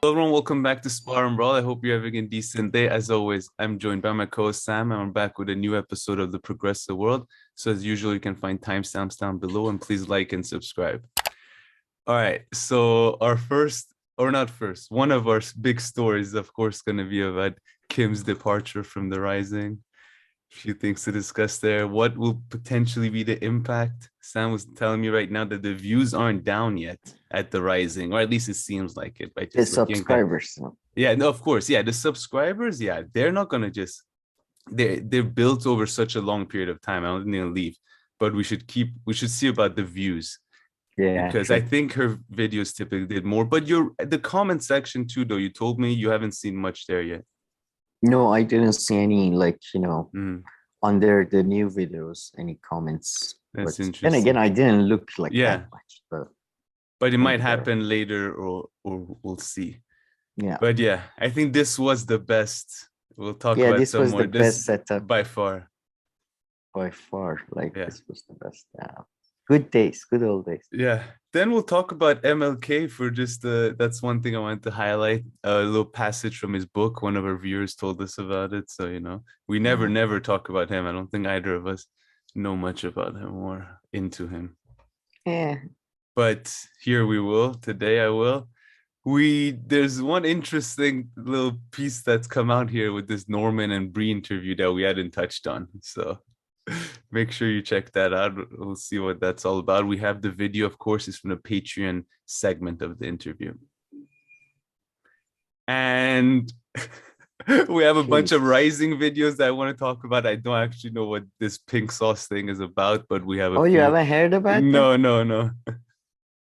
Hello everyone, welcome back to Spar and Brawl. I hope you're having a decent day. As always, I'm joined by my co-host Sam, and I'm back with a new episode of the Progressive World. So as usual, you can find timestamps down below, and please like and subscribe. All right, so our first, or not first, one of our big stories, of course, going to be about Kim's departure from the Rising. Few things to discuss there. What will potentially be the impact? Sam was telling me right now that the views aren't down yet at the Rising, or at least it seems like it by The just looking at that. subscribers. Yeah, no, of course. Yeah, the subscribers, yeah, they're not gonna just they're built over such a long period of time. I don't think they'll leave, but we should see about the views Yeah, because I true. think her videos typically did more. But you're the comment section too, though. You told me you haven't seen much there yet. No, I didn't see any Mm, under the new videos, any comments. that's But then again, interesting. I didn't look like that Yeah, much, but but it might maybe there. happen later, or we'll see. Yeah. But yeah, I think this was the best. We'll talk Yeah, about this some was the more. This best setup by far. by far. Like Yeah. this was the best. Good days, good old days. Yeah. Then we'll talk about MLK for just that's one thing I wanted to highlight. A little passage from his book. One of our viewers told us about it. So, we never, Yeah. never talk about him. I don't think either of us know much about him or into him. Yeah. But here we will. Today I will. There's one interesting little piece that's come out here with this Norman and Bree interview that we hadn't touched on. So make sure you check that out. We'll see what that's all about. We have the video, of course, is from the Patreon segment of the interview. And we have a bunch of Jesus. rising videos that I want to talk about. I don't actually know what this pink sauce thing is about, but we have a Oh, you few. haven't heard about them? No, no, no.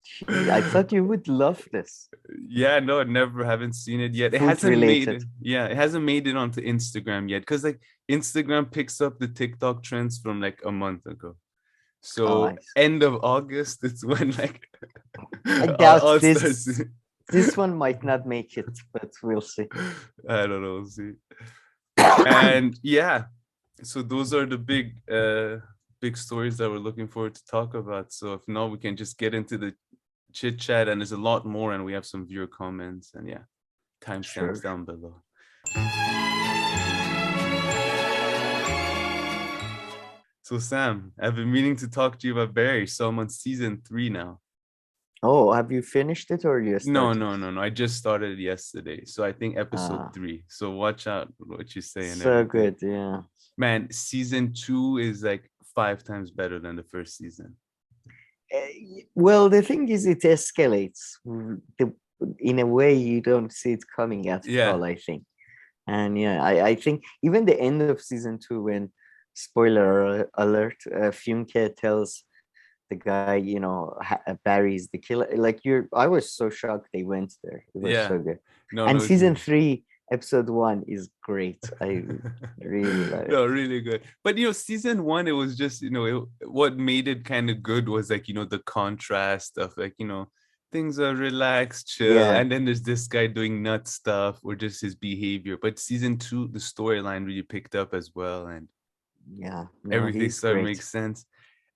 Jeez, I thought you would love this. Yeah, no, never haven't seen it yet. It Food hasn't made related. it. Yeah, it hasn't made it onto Instagram yet because like Instagram picks up the TikTok trends from like a month ago. Oh, So end of August, it's when like I I'll, doubt I'll start this. seeing. This one might not make it, but we'll see. I don't know. We'll see. And yeah, so those are the big stories that we're looking forward to talk about. So if not, we can just get into the chit chat, and there's a lot more, and we have some viewer comments, and yeah, timestamps Sure. down below. So Sam, I've been meaning to talk to you about Barry. So I'm on season 3 now. Oh, have you finished it or you No, started? no, no, no. I just started yesterday. So I think episode Ah, 3. So watch out what you say and so everything. good, yeah. Man, season 2 is like 5 times better than the first season. Well, the thing is, it escalates in a way you don't see it coming at Yeah. all, I think. And yeah, I think even the end of season 2, when spoiler alert, Funke tells the guy, Barry's the killer. Like I was so shocked they went there. It was Yeah. so good. No, And no, it's season really 3, episode 1 is great. I really love it. no, really good. But season 1, it was just, what made it kind of good was like, the contrast of like, things are relaxed, chill, Yeah, and then there's this guy doing nut stuff or just his behavior. But season 2, the storyline really picked up as well, and yeah. No, everything he's started to great. make sense.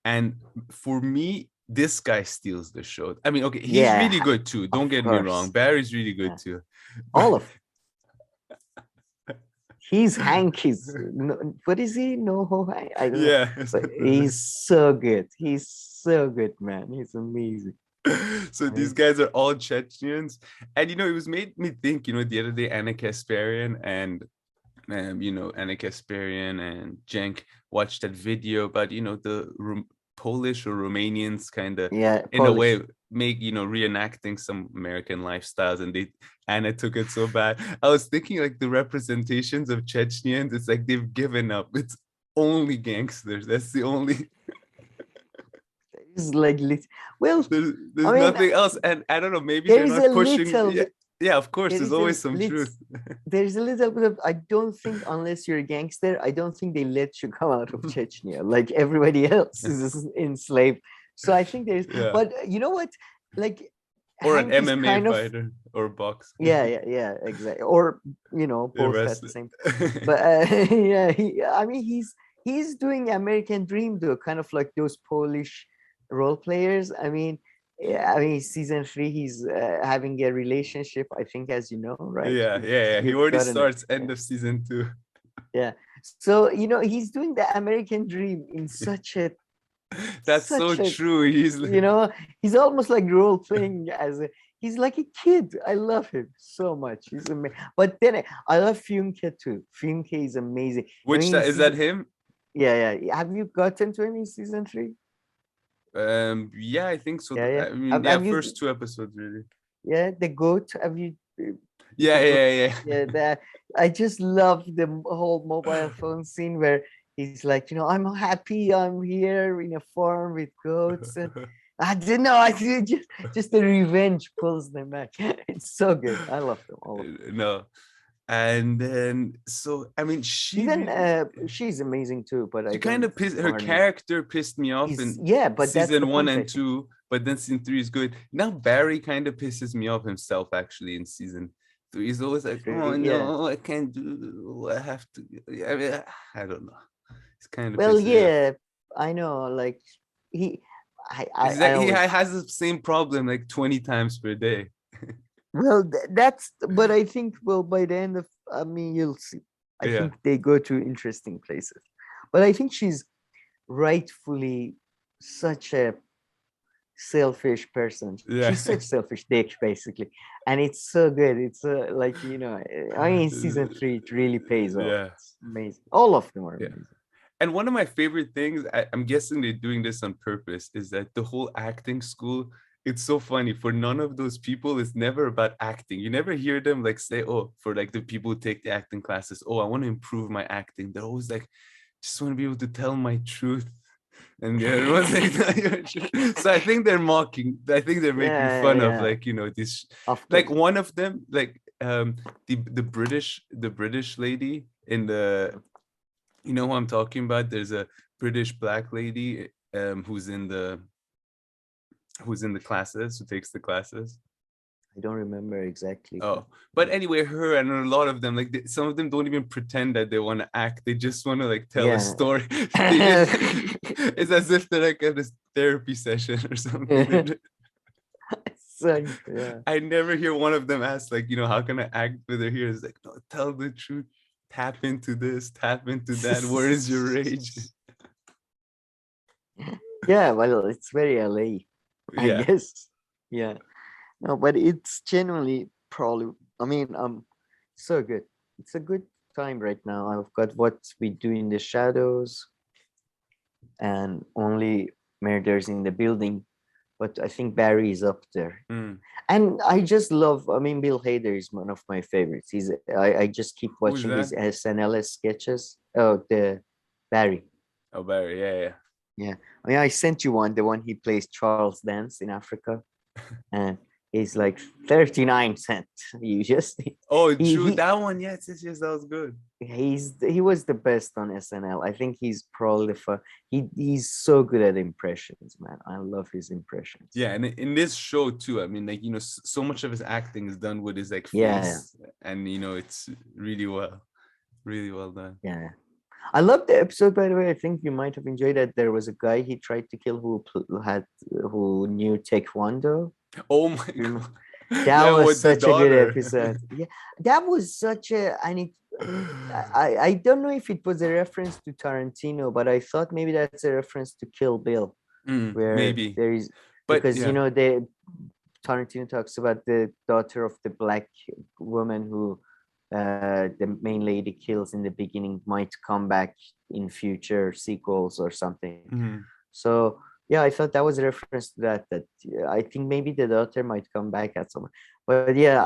And for me, this guy steals the show. I mean, okay, he's Yeah, really good too. Don't of get me wrong. course. Barry's really good Yeah. too. All But of he's Hank. He's what is he? No, Hank? I don't know. yeah. But he's so good. He's so good, man. He's amazing. So these guys are all Chechens. And it was made me think, the other day Anna Kasparian and Anna Kasparian and Jenk watched that video about, the Polish or Romanians kind of Yeah, in a Polish. way make, reenacting some American lifestyles, and Anna took it so bad. I was thinking like the representations of Chechens, it's like they've given up. It's only gangsters. That's the only It's like well, there's I mean, nothing else. And I don't know, maybe there they're is a not pushing. little Yeah, bit. yeah, of course, There there's is a always some truth. there is a little bit of. I don't think unless you're a gangster, I don't think they let you come out of Chechnya like everybody else is enslaved. So I think there's. Yeah. But you know what? Like Or an Hank is MMA kind of. fighter or box. Yeah, exactly. Or both at the same. But yeah, I mean, he's doing American Dream though, kind of like those Polish role players. I mean, Yeah, I mean, season 3, he's having a relationship, I think, as you know, right? Yeah. He You've already gotten it. starts end of season 2. Yeah. So, he's doing the American dream in That's so such a, true. He's you like, know, he's almost like role playing he's like a kid. I love him so much. He's amazing. But then I love Funke too. Funke is amazing. I which mean, is that him? yeah. Have you gotten to him in season 3? Yeah, I think so. Yeah. I mean, Have, yeah, have first you, 2 episodes really. yeah, the goat, have you, Yeah, the goat? yeah, yeah. Yeah, that I just love the whole mobile phone scene where he's like, I'm happy I'm here in a farm with goats. And I don't know, I did just the revenge pulls them back. It's so good. I love them all of them. No. And then so I mean she Even really she's amazing too, but I she kind don't of pissed her know her name. character pissed me off Is in Yeah, but that's the season one point, I and think. two, but then season 3 is good. Now Barry kind of pisses me off himself actually in season 3. He's always like, oh Yeah. no, I can't do, I have to. I mean, I don't know. It's kind of Well, pissing me off. yeah, I know. Like he, It's I like he always. has the same problem like 20 times per day. Well, that's. But I think, well, by the end of, I mean, you'll see. I Yeah, think they go to interesting places. But I think she's rightfully such a selfish person. yeah. She's such selfish dick, basically, and it's so good. It's like, I mean, season 3 it really pays off. Yeah, It's amazing. All of them are yeah. amazing. And one of my favorite things, I'm guessing they're doing this on purpose, is that the whole acting school, it's so funny. For none of those people, it's never about acting. You never hear them like say, oh, for like the people who take the acting classes, oh, I want to improve my acting. They're always like, just want to be able to tell my truth. And the other one's like, "No, you're true." So I think they're mocking, I think they're making Yeah, fun of yeah, like, this, of like course. one of them, like the British lady in the, you know who I'm talking about? There's a British black lady who's in the classes, who takes the classes. I don't remember exactly, but Oh, but anyway, her and a lot of them, like some of them don't even pretend that they want to act. They just want to like tell a yeah. story. It's as if they're like at a therapy session or something. So, yeah. I never hear one of them ask like, how can I act with her here? It's like, no, tell the truth. Tap into this, tap into that. Where is your rage? Yeah, well, it's very LA, I Yeah. guess. Yeah. No, but it's genuinely probably, I mean, so good. It's a good time right now. I've got What We Do in the Shadows and Only Murders in the Building, but I think Barry is up there. Mm. And I just love, I mean, Bill Hader is one of my favorites. I just keep Who's watching that? his SNL sketches. Oh, the Barry. Oh, Barry. Yeah. Yeah. I mean, I sent you one, the one he plays Charles Dance in Africa. And he's like 39 cents. You just Oh, true. he That one. Yes, that was good. he was the best on SNL. I think he's probably he's so good at impressions, man. I love his impressions. Yeah, and in this show too, I mean, like, so much of his acting is done with his like Yeah, face, and it's really well done. yeah. I love the episode, by the way. I think you might have enjoyed it. There was a guy he tried to kill who knew Taekwondo. Oh my god. That Yeah, was with the such a good daughter. episode. Yeah, that was such a, and I don't know if it was a reference to Tarantino, but I thought maybe that's a reference to Kill Bill, where Maybe, there is, but because yeah. the Tarantino talks about the daughter of the black woman who the main lady kills in the beginning might come back in future sequels or something. So yeah, I thought that was a reference to that I think maybe the daughter might come back at some, but yeah,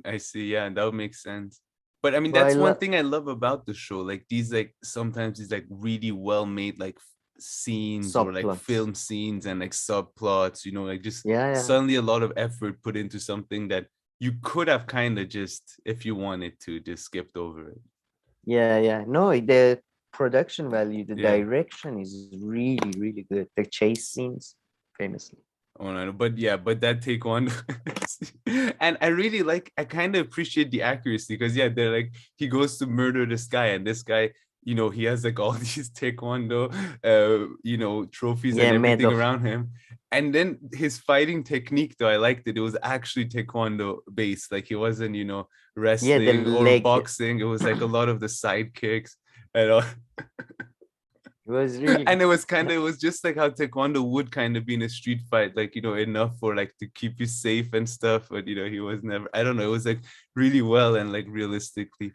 I see. Yeah, that would make sense. But I mean, but I that's one love, thing I love about the show. Like these, like sometimes these like really well made like scenes or like subplots. film scenes and like subplots. Like just Yeah. suddenly a lot of effort put into something that you could have kind of just, if you wanted to, just skipped over it. Yeah. No, the production value, the Yeah. direction is really, really good. The chase scenes, famously. Oh no, but that taekwondo, and I kind of appreciate the accuracy because they're like, he goes to murder this guy, and this guy, he has like all these taekwondo trophies and Yeah, everything medal. around him. And then his fighting technique, though, I liked it. It was actually taekwondo based. Like, he wasn't, Yeah, the wrestling or leg. It boxing. It was like a lot of the side kicks and all. was really And it was just like how taekwondo would kind of be in a street fight, like, enough for like to keep you safe and stuff. But he was never, I don't know, it was like really well and like realistically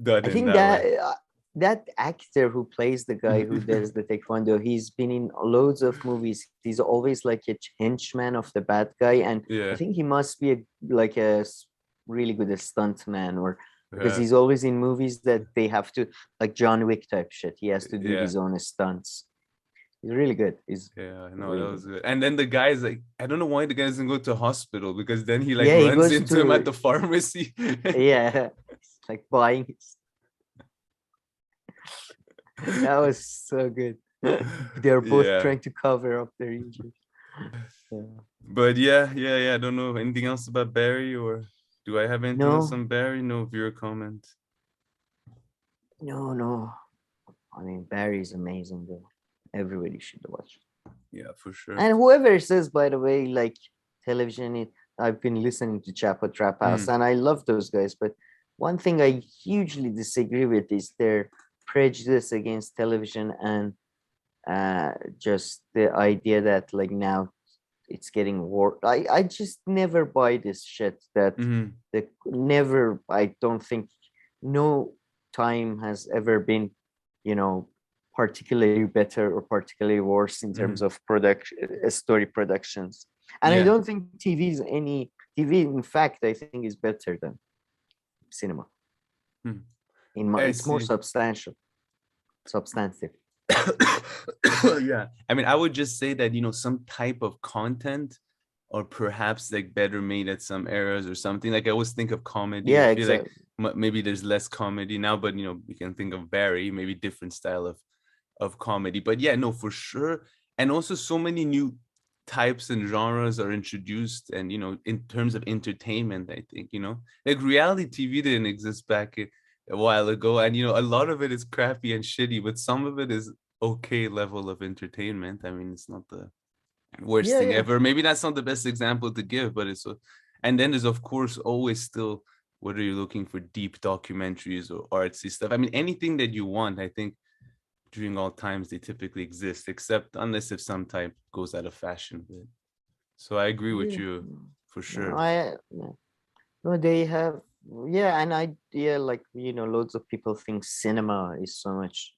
done I in think that that way. that actor who plays the guy who does the taekwondo, he's been in loads of movies. He's always like a henchman of the bad guy, and I Yeah. think he must be like really good stunt man, or because Yeah. he's always in movies that they have to, like John Wick type shit. He has to do Yeah. his own stunts. He's really good. He's Yeah, no, really that was good. good. And then the guy's like, I don't know why the guy doesn't go to hospital, because then he like Yeah, he runs goes into him at to the pharmacy. yeah, like buying. That was so good. They're both Yeah. trying to cover up their injuries. Yeah. But yeah. I don't know anything else about Barry, or do I have anything else No, on Barry? No viewer comment. no. I mean, Barry's amazing though. Everybody should watch. Yeah, for sure. And whoever says, by the way, like television, I've been listening to Chapo Trap House, Mm, and I love those guys. But one thing I hugely disagree with is their prejudice against television, and just the idea that like now it's getting war. I just never buy this shit that mm, the never. I don't think no time has ever been, you know, particularly better or particularly worse in terms mm. of production, story productions. And I Yeah. don't think TV. In fact, I think is better than cinema. Mm. I It's more see. substantive. Yeah. I mean, I would just say that, some type of content, or perhaps like better made at some eras or something. Like, I always think of comedy. I Yeah, feel like exactly. maybe there's less comedy now, but we can think of Barry, maybe different style of comedy. But yeah, no, for sure. And also so many new types and genres are introduced, and in terms of entertainment, I think, like reality TV didn't exist back a while ago, and a lot of it is crappy and shitty, but some of it is okay level of entertainment. I mean, it's not the worst Yeah, thing yeah. ever. Maybe that's not the best example to give, but and then there's of course always still, whether you're looking for deep documentaries or artsy stuff. I mean, anything that you want, I think during all times they typically exist, except unless if some type goes out of fashion. But so I agree with Yeah. you for No, sure. no, they have, yeah, and like, loads of people think cinema is so much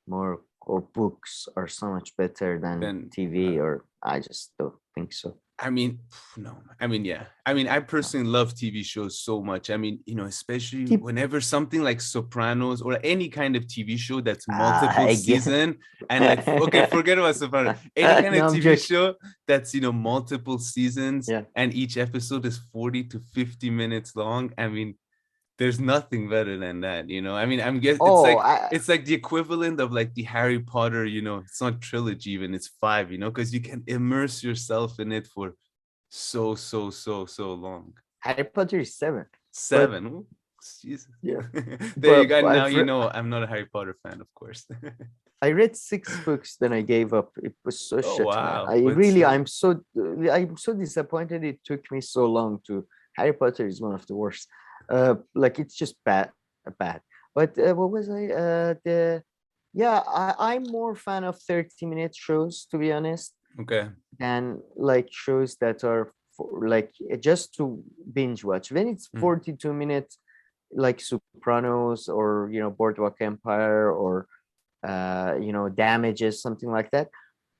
more, or books are so much better than Then TV, or I just don't think so. I mean, no. I mean, yeah. I mean, I No. personally love TV shows so much. I mean, especially Keep, whenever something like Sopranos or any kind of TV show that's multiple again. season, and like, okay, forget about Sopranos. Any kind of No, I'm TV joking. show that's, multiple seasons Yeah. and each episode is 40 to 50 minutes long. I mean, there's nothing better than that. I mean, I'm guess it's Oh, like the equivalent of like the Harry Potter, it's not trilogy even, it's 5, because you can immerse yourself in it for so long. Harry Potter is 7, but 7. Ooh, Jesus. yeah, There you but go. Now I'm not a Harry Potter fan, of course. I read 6 books, then I gave up. It was so Oh shit, man. wow. But still. I'm so disappointed it took me so long to. Harry Potter is one of the worst. Like it's just bad. But what was I? The Yeah, I'm more fan of 30-minute shows, to be honest, Okay. than like shows that are like just to binge watch. When it's Mm. 42 minutes, like Sopranos or Boardwalk Empire or damages, something like that,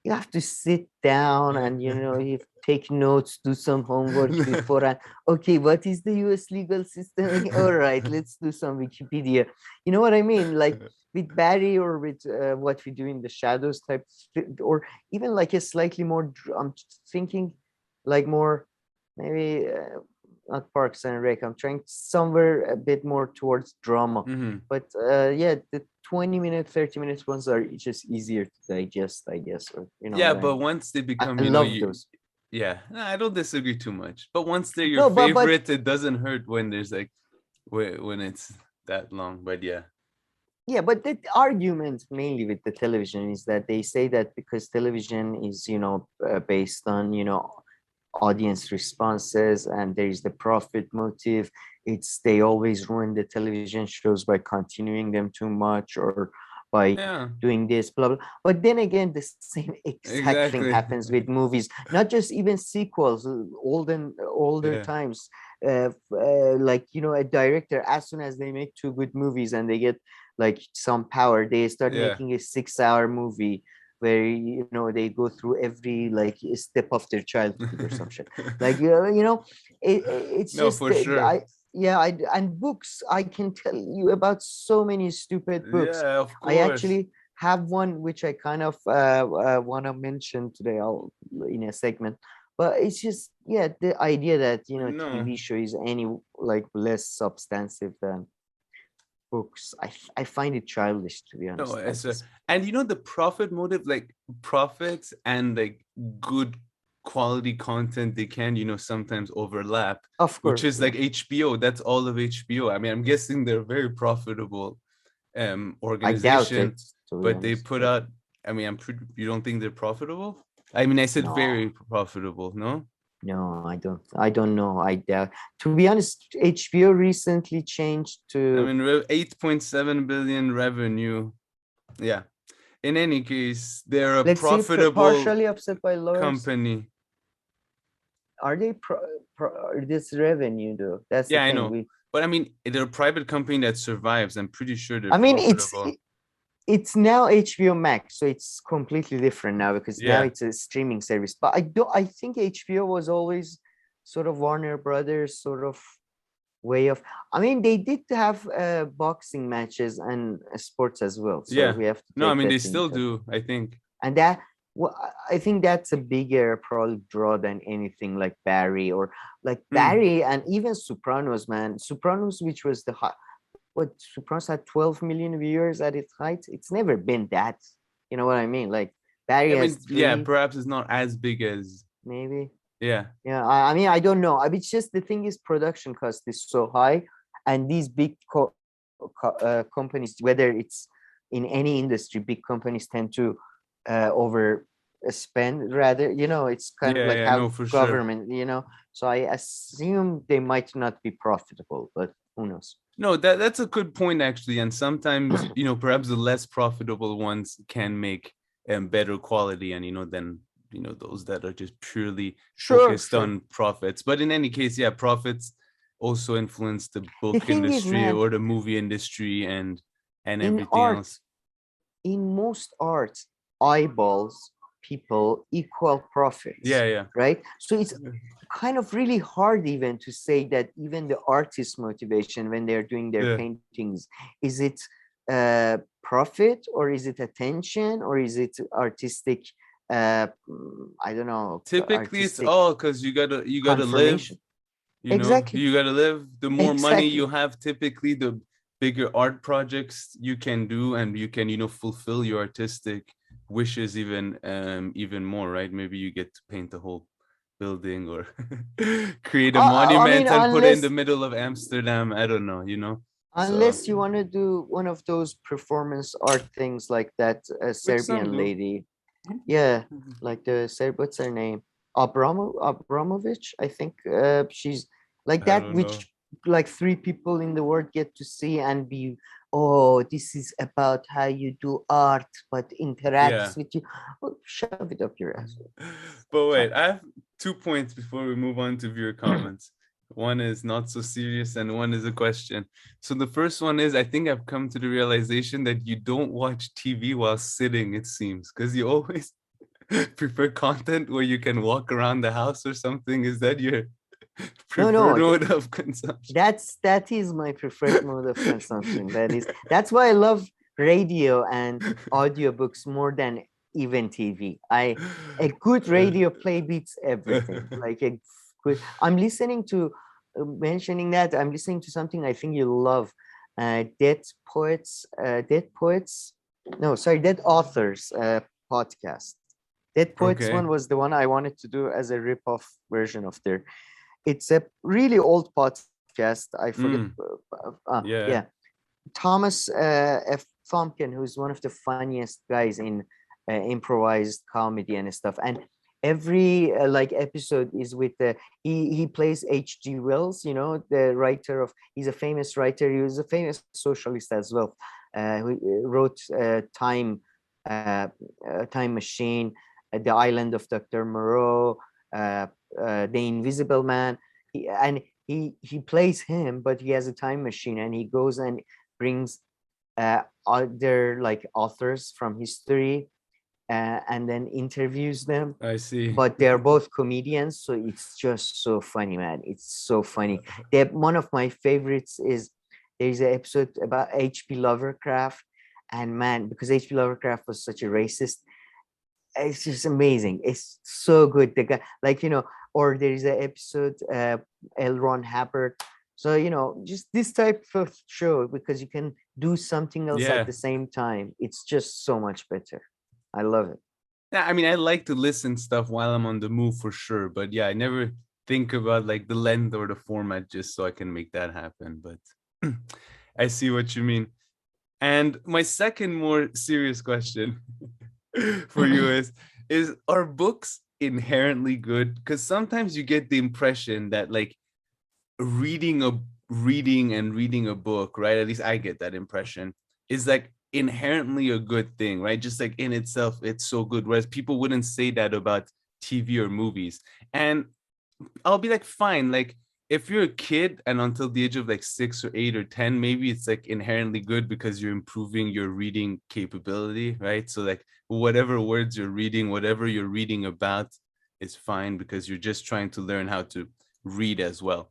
you have to sit down and you take notes, do some homework before, and okay, what is the US legal system again? All right, let's do some Wikipedia. You know what I mean? Like with Barry, or with what we do in the shadows type, or even like a slightly more I'm thinking like more, maybe not Parks and Rec. I'm trying somewhere a bit more towards drama. Mm-hmm. But yeah, the 20-minute, 30 minutes ones are just easier to digest, I guess. Or you know Yeah, what I but mean. once they become, I love those. yeah, I don't disagree too much. But once they're your No, but favorite, it doesn't hurt when there's like when it's that long. But yeah. Yeah, but the argument mainly with the television is that they say that because television is, based on, audience responses, and there is the profit motive, they always ruin the television shows by continuing them too much, or by Yeah, doing this, blah blah. But then again, the same exact thing exactly. happens with movies, not just even sequels, older Yeah, times. Like, a director, as soon as they make two good movies and they get like some power, they start yeah. making a 6-hour movie where, they go through every like step of their childhood or some shit. Like, it's No, just for sure. and books, I can tell you about so many stupid books. Yeah, of I course. actually have one which I kind of want to mention today, I'll in a segment. But it's just, yeah, the idea that, No, TV show is any like less substantive than books. I find it childish, to be no, honest. I it's a, just and the profit motive, like profits and like good quality content, they can, sometimes overlap, Of which course, is yeah. like HBO. That's all of HBO. I mean, I'm guessing they're very profitable I doubt organization, it, to be but they honest. put But out, I mean, you don't think they're profitable? I mean, I said no, very profitable, no? no, I don't. I don't know. I doubt. To be honest, HBO recently changed I to. mean, 8.7 billion revenue. Yeah. In any case, they're a Let's see, profitable partially offset by lawyers. company. Are they this revenue though? That's the Yeah, I thing. know. But I mean, they're a private company that survives. I'm pretty sure they're I mean, profitable. it's now HBO Max, so it's completely different now because now Yeah. it's a streaming service. But I think HBO was always sort of Warner Brothers sort of way of. I mean, they did have boxing matches and sports as well, so Yeah. we have to No, I take mean, they that still into. do, I think. And that, well, I think that's a bigger probably draw than anything like Barry, or like Hmm. Barry, and even Sopranos, man. Sopranos, which was what Sopranos had 12 million viewers at its height. It's never been that. You know what I mean? Like Barry I has mean, yeah, three, perhaps it's not as big as, maybe. yeah. Yeah, I mean, I don't know. I mean, it's just the thing is production cost is so high, and these big companies, whether it's in any industry, big companies tend to over spend rather. It's kind of Yeah, like yeah, no, how for sure. government. So I assume they might not be profitable, but who knows? No, that's a good point actually. And sometimes, perhaps the less profitable ones can make better quality and than those that are just purely Sure, focused sure. on profits. But in any case, yeah, profits also influence the The book thing is, industry man, or the movie industry and in everything art, else. in most arts, eyeballs, people equal Yeah, profits, yeah. right? So it's kind of really hard even to say that even the artist's motivation when they're doing their Yeah. paintings, is it profit, or is it attention, or is it artistic, I don't know, Typically it's artistic all because you gotta live. confirmation? Exactly, You gotta live. The more money you exactly. have, typically the bigger art projects you can do, and you can fulfill your artistic wishes even more, right? Maybe you get to paint the whole building or create a I mean, monument and put it in the middle of Amsterdam. I don't know. So unless you want to do one of those performance art things like that which some Serbian do. lady. Yeah, like the what's her name? Abramovich, I think. She's like I that, don't know. which like three people in the world get to see and be, oh, this is about how you do art, but Yeah. interacts with you. Oh, shove it up your ass. But wait, Fine. I have 2 points before we move on to viewer comments. One is not so serious, and one is a question. So the first one is I think I've come to the realization that you don't watch TV while sitting, it seems, because you always prefer content where you can walk around the house or something. Is that your No, preferred no, mode of consumption? that is my preferred mode of consumption. That's why I love radio and audiobooks more than even TV. A good radio play beats everything. Like a good. I'm listening to mentioning that I'm listening to something I think you'll love. Dead poets. Dead poets. No, sorry, dead authors. Podcast. Dead poets Okay. one was the one I wanted to do as a rip-off version of their. It's a really old podcast. I forget. Mm, Yeah, yeah. Thomas F. Thumpkin, who's one of the funniest guys in improvised comedy and stuff. And every like episode is with the he plays H.G. Wells, you know, the writer of, he's a famous writer. He was a famous socialist as well. Who wrote Time Machine, The Island of Dr. Moreau, The Invisible Man. He plays him, but he has a time machine, and he goes and brings other like authors from history, and then interviews them. I see. But they're both comedians, so it's just so funny, man. It's so funny. One of my favorites is, there's an episode about H.P. Lovecraft, and man, because H.P. Lovecraft was such a racist, it's just amazing. It's so good. The guy, like, you know, or there is an episode, L. Ron Hubbard. So, you know, just this type of show, because you can do something else at the same time. It's just so much better. I love it. Yeah, I mean, I like to listen stuff while I'm on the move for sure, but yeah, I never think about like the length or the format just so I can make that happen. But I see what you mean. And my second more serious question for you is are books inherently good? Because sometimes you get the impression that like reading a book, right? At least I get that impression, is like inherently a good thing, right? Just like in itself, it's so good. Whereas people wouldn't say that about TV or movies. And I'll be like, fine, like if you're a kid and until the age of like 6 or 8 or 10, maybe it's like inherently good because you're improving your reading capability, right? So like whatever words you're reading, whatever you're reading about is fine because you're just trying to learn how to read as well.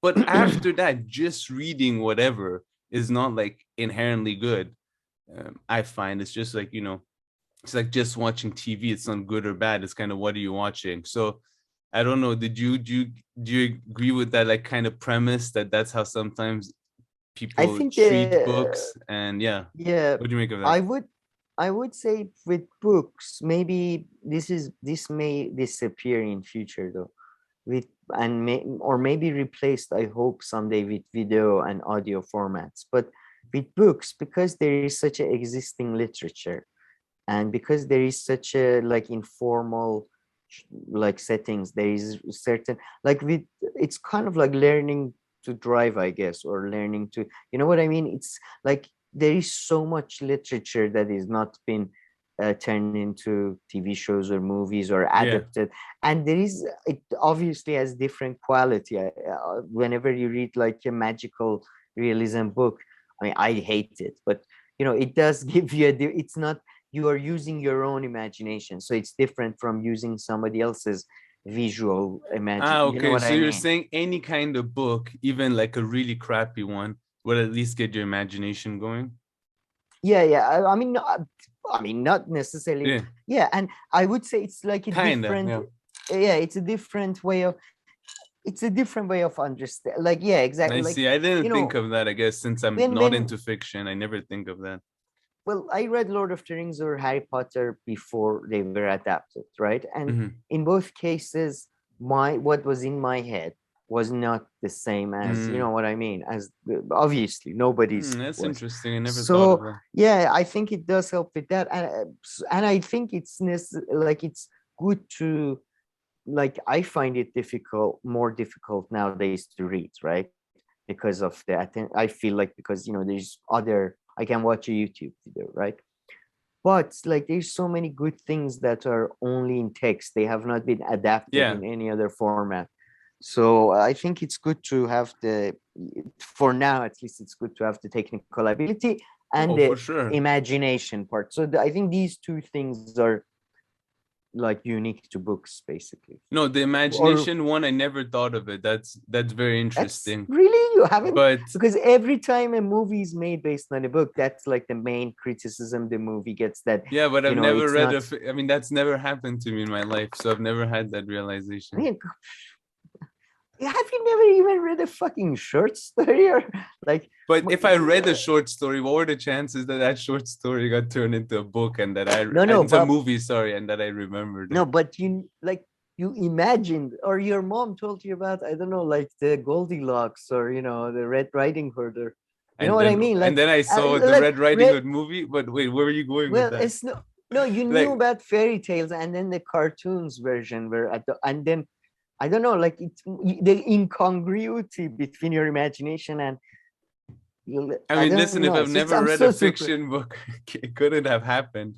But after that, just reading whatever is not like inherently good. I find it's just like, you know, it's like just watching TV. It's not good or bad. It's kind of, what are you watching? So I don't know. Do you agree with that like kind of premise that that's how sometimes I people think treat books? And yeah, yeah, what do you make of that? I would say with books, maybe this may disappear in future though, with or maybe replaced, I hope someday, with video and audio formats. But with books, because there is such an existing literature, and because there is such a like informal like settings, there is certain like with, it's kind of like learning to drive, I guess, or learning to, you know what I mean? It's like there is so much literature that is not been turned into TV shows or movies or adapted, and there is, it obviously has different quality. Whenever you read like a magical realism book, I mean, I hate it, but you know, it does give you it's not, you are using your own imagination, so it's different from using somebody else's visual imagination. You know Okay. what So I you're mean? saying any kind of book, even like a really crappy one, would at least get your imagination going? Yeah. I mean, I mean, not necessarily. Yeah. Yeah, and I would say it's like a Kinda. different. Yeah. Yeah, it's a different way of. It's a different way of understand. Like, yeah, exactly. I Like, see. I you didn't think know, of that, I guess, since I'm not when into fiction. I never think of that. well, I read Lord of the Rings or Harry Potter before they were adapted, right? And Mm-hmm. in both cases, what was in my head was not the same as, you know what I mean, as obviously nobody's That's was. interesting. I never thought of So that. yeah, I think it does help with that, and I think it's like it's good to, like, I find it more difficult nowadays to read, right? Because of the I feel like, because, you know, there's other, I can watch a YouTube video, right? But like there's so many good things that are only in text. They have not been adapted Yeah. in any other format. So I think it's good to have for now at least, it's good to have the technical ability and Oh, for the sure. imagination part. So I think these two things are like unique to books, basically. No, the Or imagination one, I never thought of it. That's very that's interesting. really, you haven't, But because every time a movie is made based on a book, that's like the main criticism the movie gets, that, yeah, but you I've know, never it's read not. I mean, that's never happened to me in my life. So I've never had that I realization. mean, have you never even read a fucking short story, or like? But if I read a short story, what were the chances that that short story got turned into a book and that No, into a but movie, sorry, and that I remembered no, it? but you like, you imagined, or your mom told you about, I don't know, like the Goldilocks, or, you know, the Red Riding Hood, or You know what I mean? And Like, then I saw the like Red Riding Red. Hood movie. But wait, where were you going with Well, that? it's no. You knew Like, about fairy tales, and then the cartoons version were at the, and then I don't know, like it's the incongruity between your imagination and you. I I mean, don't listen, if know. I've So never I'm read so a super. fiction book, it couldn't have happened.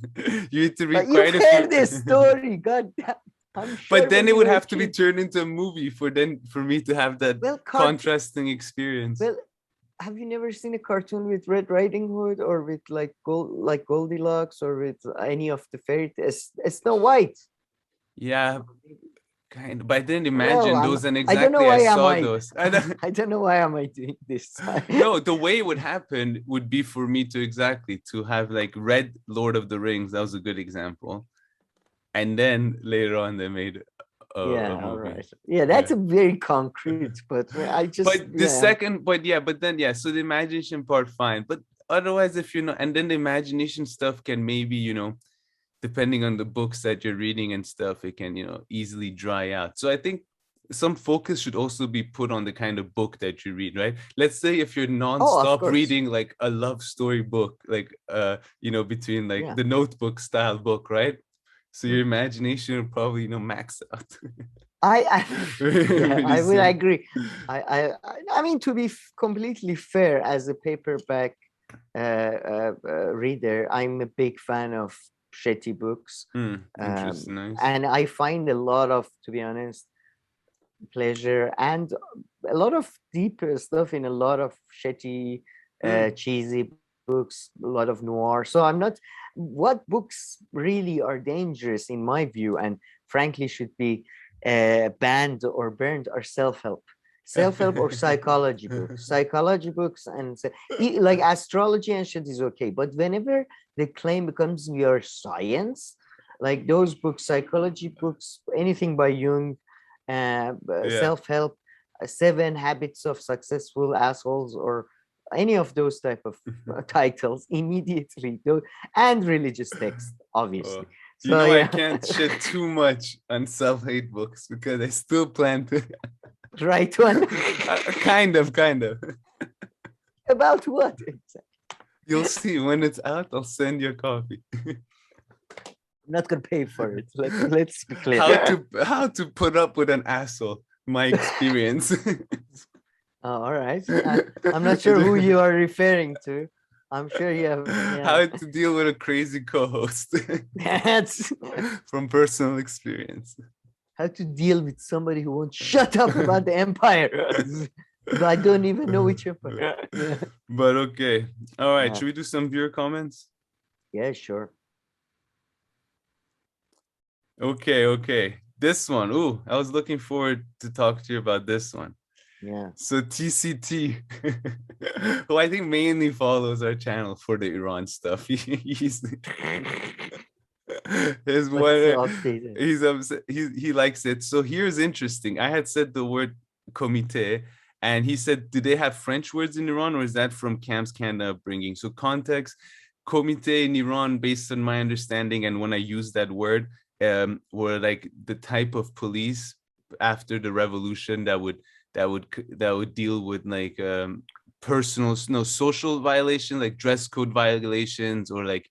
You need to read But you've quite a few. heard this story, God damn. I'm But sure then when it you would were a have to be kid. turned into a movie for me to have that Well, contrasting experience. well, have you never seen a cartoon with Red Riding Hood or with like Goldilocks or with any of the fairy tales? Snow White. Yeah, kind of. But I didn't Well, imagine those, and I don't know exactly I why am saw I those. I don't, I don't know why am I doing this. no, the way it would happen would be for me to exactly to have like read Lord of the Rings. That was a good example. And then later on they made a Yeah, all movie. right. Yeah, Yeah. that's a very concrete, but I just But the yeah. second, but yeah, but then yeah, so the imagination part fine. But otherwise, if you're not, and then the imagination stuff can maybe, depending on the books that you're reading and stuff, it can, easily dry out. So I think some focus should also be put on the kind of book that you read, right? Let's say if you're Oh, of nonstop course. reading like a love story book, like between like Yeah. the notebook style book, right? So your Mm. imagination will probably, max out I yeah, pretty I will soon. agree. I mean to be completely fair, as a paperback reader, I'm a big fan of Shetty books, Interesting, nice. and I find a lot of, to be honest, pleasure and a lot of deeper stuff in a lot of Shetty, Mm. cheesy books, a lot of noir. So I'm not. What books really are dangerous, in my view, and frankly should be banned or burned, are self-help or psychology books, and like astrology and shit is okay, but whenever the claim becomes your science, like those books, psychology books, anything by Jung, Yeah. self-help, Seven Habits of Successful Assholes, or any of those type of titles, immediately and religious text, Oh, obviously. So I yeah. can't shit too much on self-hate books because I still plan to. Right one. Kind of. About what exactly? You'll see when it's out. I'll send you a copy. I'm not gonna pay for it. Let's be clear. How to put up with an asshole? My experience. Oh, all right. I'm not sure who you are referring to. I'm sure you have. Yeah. How to deal with a crazy co-host That's from personal experience. how to deal with somebody who won't shut up about the empire. But I don't even know which empire. Yeah. But okay. All right. Yeah. Should we do some viewer comments? Yeah, sure. Okay. This one. Ooh, I was looking forward to talk to you about this one. Yeah. So TCT, who I think mainly follows our channel for the Iran stuff. He's his What's the one. update? He's upset. He likes it. So here's interesting. I had said the word comité, and he said, "Do they have French words in Iran, or is that from Cam's Canada upbringing?" So context: comité in Iran, based on my understanding, and when I use that word, were like the type of police after the revolution that would deal with like personal, no, social violation, like dress code violations, or like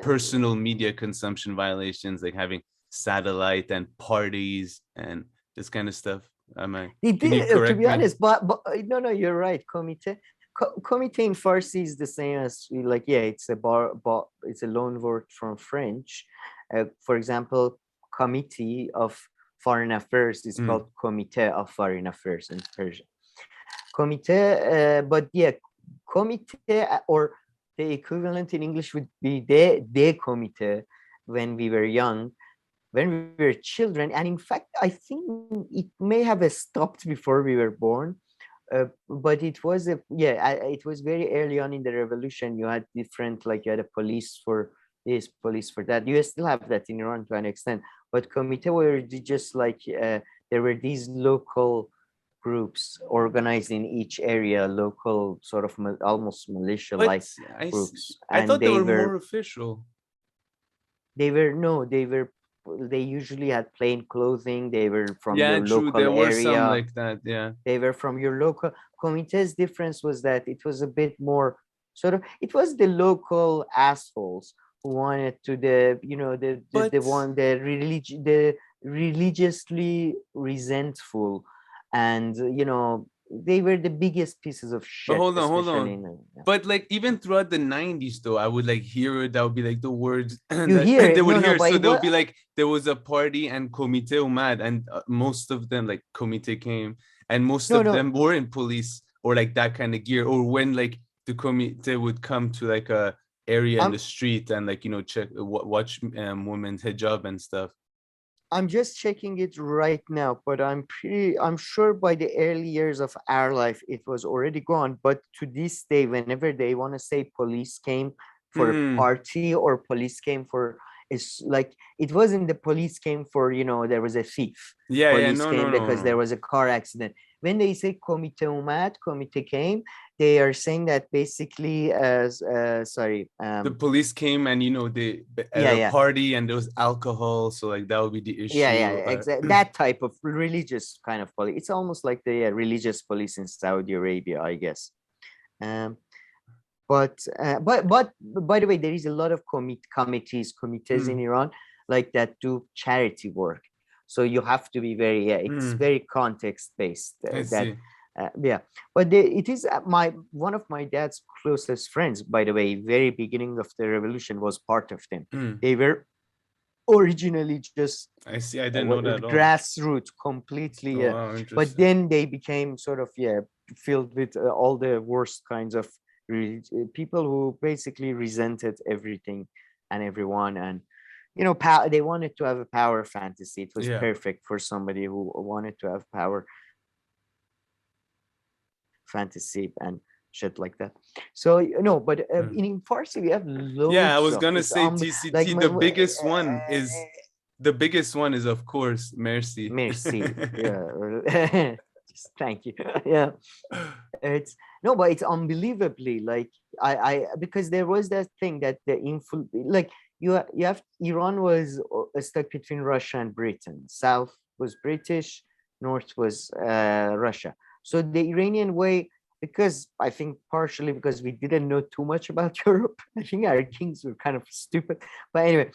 personal media consumption violations, like having satellite and parties and this kind of stuff. Can you To correct be me? honest, but no, you're right. Comité in Farsi is the same as, like, yeah, it's it's a loan word from French. For example, Committee of Foreign Affairs is Mm. called Comité of Foreign Affairs in Persian. Comité, but yeah, comité, or the equivalent in English would be the comité when we were young, when we were children. And in fact, I think it may have stopped before we were born. But it was it was very early on in the revolution. You had different, like you had a police for this, police for that. You still have that in Iran to an extent, but committee were just like there were these local groups organized in each area, local sort of almost militia-like But I groups, I and thought they were more official. they were no, they were they usually had plain clothing. They were from Yeah, your true. local There were some area. like that. Yeah. They were from your local. Comite's difference was that it was a bit more sort of, it was the local assholes who wanted to But the religiously resentful, and they were the biggest pieces of but shit, hold especially on. in But like even throughout the 90s though, I would like hear it. That would be like the words you that hear they it. would No, no, hear. but So it there was, would be like there was a party and Comité Umad, and most of them like Comité came, and most no, of no. them were in police or like that kind of gear. Or when like the Comité would come to like a area in I'm the street and like check watch women's hijab and stuff. I'm just checking it right now, but I'm sure by the early years of our life it was already gone. But to this day, whenever they want to say police came for a Hmm. party or police came for, it's like it wasn't the police came for, there was a thief. Yeah, yeah, Police no, no, came no, because there no. was a car accident. When they say comité umat, comité came, they are saying that basically as sorry, The police came and they at yeah, a yeah. party and there was alcohol, so like that would be the Yeah, issue. exactly. That type of religious kind of police. It's almost like the religious police in Saudi Arabia, I guess. Um, but by the way, there is a lot of committees in Mm, Iran like that do charity work. So you have to be very, yeah, it's mm, very context based. I That see. yeah, but it is my one of my dad's closest friends. By the way, very beginning of the revolution was part of them. Mm, They were originally just I see. I didn't know that at all. grassroots completely, Oh, wow, but interesting. then they became sort of, yeah, filled with all the worst kinds of people who basically resented everything and everyone, and they wanted to have a power fantasy. It was Yeah. perfect for somebody who wanted to have power fantasy and shit like that. So but Mm. in Farsi we have Yeah, I loads was of gonna it's say like TCT. The biggest one is of course Mercy. Merci. Yeah. Just thank you. Yeah. It's no, but it's unbelievably like because there was that thing that the like you have Iran was stuck between Russia and Britain. South was British, North was Russia. So the Iranian way, because I think partially because we didn't know too much about Europe, I think our kings were kind of stupid. But anyway,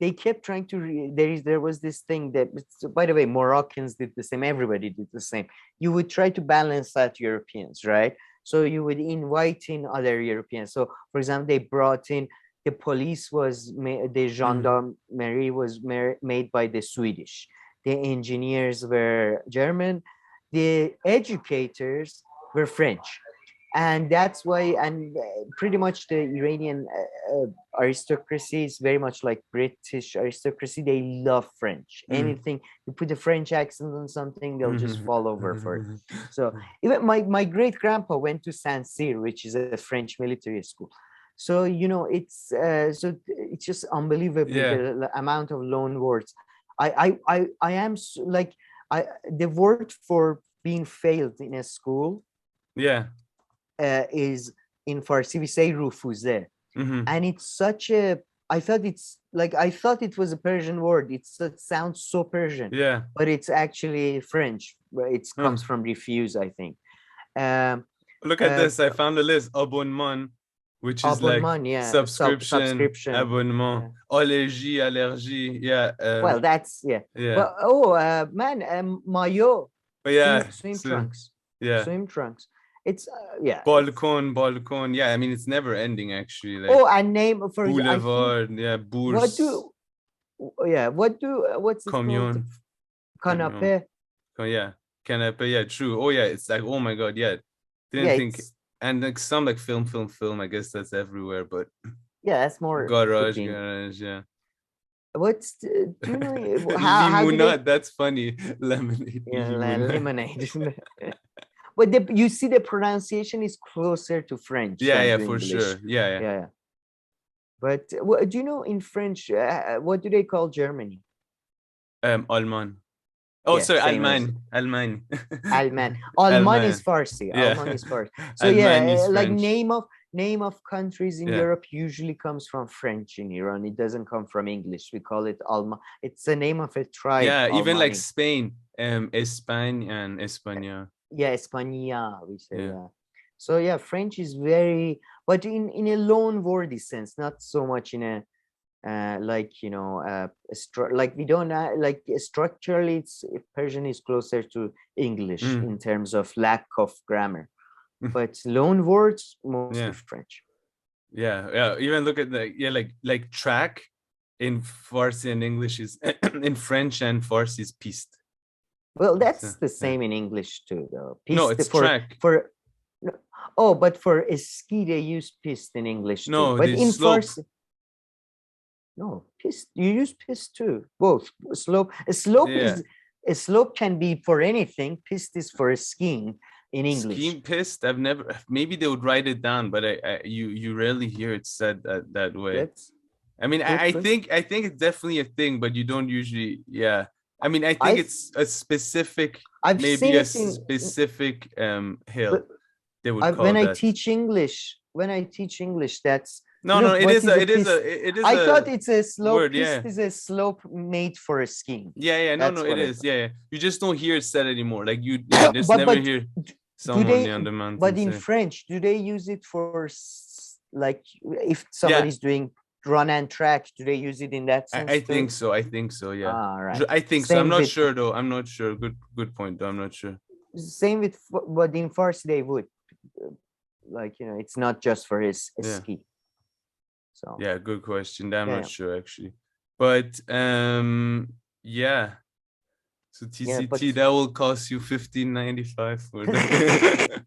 they kept trying to there was this thing that, so by the way, Moroccans did the same, everybody did the same. You would try to balance out Europeans, right? So you would invite in other Europeans. So for example, they brought in the police the Mm, gendarmerie was made by the Swedish, the engineers were German, the educators were French, and that's why, and pretty much the Iranian aristocracy is very much like British aristocracy. They love French. mm. Anything you put a French accent on something, they'll just Mhm. fall over for it. So even my great grandpa went to Saint Cyr, which is a French military school. So it's just unbelievably Yeah, the amount of loan words. I am like I the word for being failed in a school yeah. is in Farsi we say rufuze, Hmm. and it's such a I thought it was a Persian word. It sounds so Persian, Yeah. but it's actually French. It Huh. comes from refuse, I think. Um, Look at uh, this. I found a list. Abonnement, which is like abonnement, yeah, subscription, subscription, abonnement, yeah. allergie. Yeah. Well, that's yeah. Yeah. But oh man, maillot, But yeah. swim So, trunks, yeah. swim trunks. It's yeah. It's Balcon. Yeah. I mean, it's never ending actually. Like oh, and name for I think Boulevard. Yeah. what Bourse. do yeah what's it called? Commune. Camion. Canapé. Yeah. Canapé. Yeah. True. Oh, yeah. It's like, oh my God. Yeah. Yeah, Didn't think. And like some like film. I guess that's everywhere. But that's more cooking. garage. Yeah. Do you know how do they Limonade. That's funny. Lemonade. yeah, Limonade. lemonade? But you see the pronunciation is closer to French Yeah. than Yeah. to For English. sure. Yeah. Yeah. Yeah. But do you know in French what do they call Germany? Allemand. Oh, Yeah, sorry, same as Alman. Alman. Alman is Alman. Farsi. Yeah. Alman is Farsi. So Alman yeah, is like French. name of countries in Yeah. Europe usually comes from French in Iran. It doesn't come from English. We call it Alman. It's the name of a tribe, Yeah, even like Almani. Spain, Espagne and España. Yeah, España, we say, Yeah. yeah. So yeah, French is very, but in a loan wordy sense, not so much in a like like we don't like structurally it's Persian is closer to English Mm. in terms of lack of grammar, but loan words mostly Yeah. French. Yeah. Even look at like track in Farsi and English is in French and Farsi is piste. Well, that's So, the yeah. same in English too, though. No, Piste it's track. for no, oh, but for a ski they use piste in English too. No, But the in slope. Farsi, no, piste, you use piste too. Both slope. A slope can be for anything. Piste is for skiing in English. Skiing piste. I've never. Maybe they would write it down, but you rarely hear it said that way. That's I mean, I think it's definitely a thing, but you don't usually. Yeah. I mean, I think it's a specific, I've maybe seen a it in specific hill. They would call when that. I teach English. When I teach English, that's No, it is a I thought it's a slope. word, Piste is a slope made for skiing. Yeah. No, That's it what I is. thought. Yeah. You just don't hear it said anymore. Like you just never But hear do someone they? on the mountain But in say. French, do they use it for like if somebody's doing run and track? Do they use it in that sense? I think so. Yeah. Right. I think so. I'm not sure though. I'm not sure. Good point though. I'm not sure. Same with, but in Farsi they would, like it's not just for his ski. So yeah, good question. I'm not sure actually, but yeah. So TCT that will cost you $15.95 for that.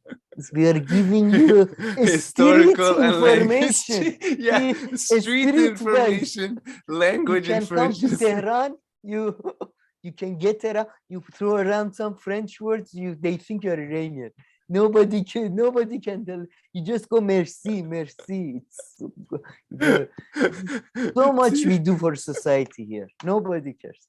We are giving you historical and information. Yeah, street information, language you can information. Come to Tehran, you can get Tehran, you throw around some French words, they think you're Iranian. Nobody can tell. You just go merci. It's so much we do for society here. Nobody cares.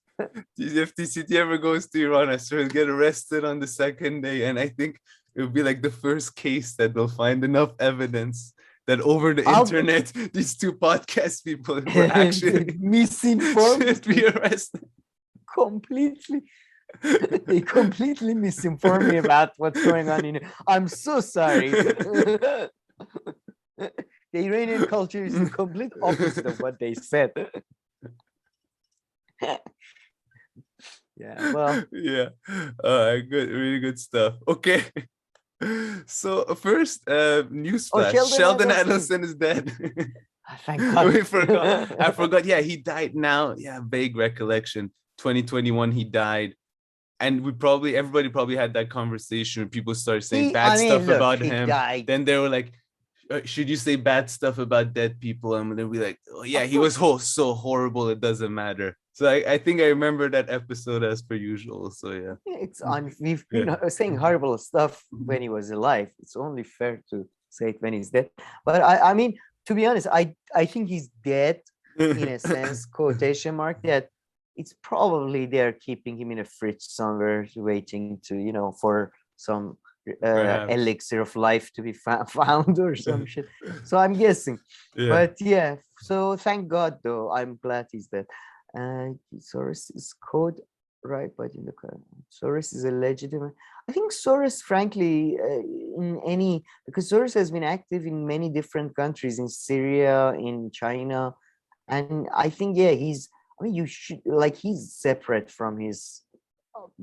If TCT ever goes to Iran, I swear he'll get arrested on the second day, and I think it would be like the first case that they'll find enough evidence that over the internet, these two podcast people were actually misinformed, should be arrested. Completely. They completely misinformed me about what's going on in it. I'm so sorry. The Iranian culture is the complete opposite of what they said. Yeah, well. Yeah. Good, really good stuff. Okay. So first, newsflash: Sheldon Adelson is dead. Thank God. We forgot. I forgot. Yeah, he died now. Yeah, vague recollection. 2021, he died. And everybody probably had that conversation when people started saying bad stuff about him. Died. Then they were like, should you say bad stuff about dead people? And they'll be like, oh yeah, he was so horrible, it doesn't matter. So I think I remember that episode as per usual. So yeah. We've been saying horrible stuff when he was alive. It's only fair to say it when he's dead. But I mean, to be honest, I think he's dead in a sense, quotation mark, that it's probably they're keeping him in a fridge somewhere, waiting to, for some elixir of life to be found or some shit. So I'm guessing. Yeah. But yeah, so thank God, though. I'm glad he's dead. Soros is code, right? But in the Soros is a legitimate. I think Soros, frankly, because Soros has been active in many different countries, in Syria, in China, and I think he's separate from his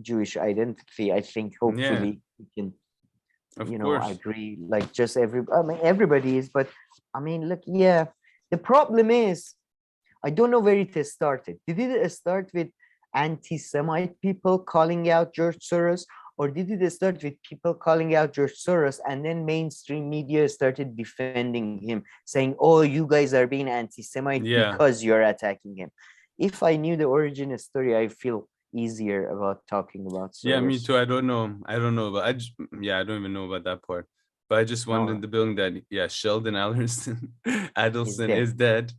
Jewish identity. I think hopefully we can, agree. Like just everybody is, but I mean, look, the problem is, I don't know where it started. Did it start with anti-Semite people calling out George Soros, or did it start with people calling out George Soros and then mainstream media started defending him, saying, "Oh, you guys are being anti-Semite because you're attacking him"? If I knew the origin story, I feel easier about talking about Soros. Yeah, me too. I don't know, but I don't even know about that part. But I just wanted in the building that Sheldon Adelson is dead.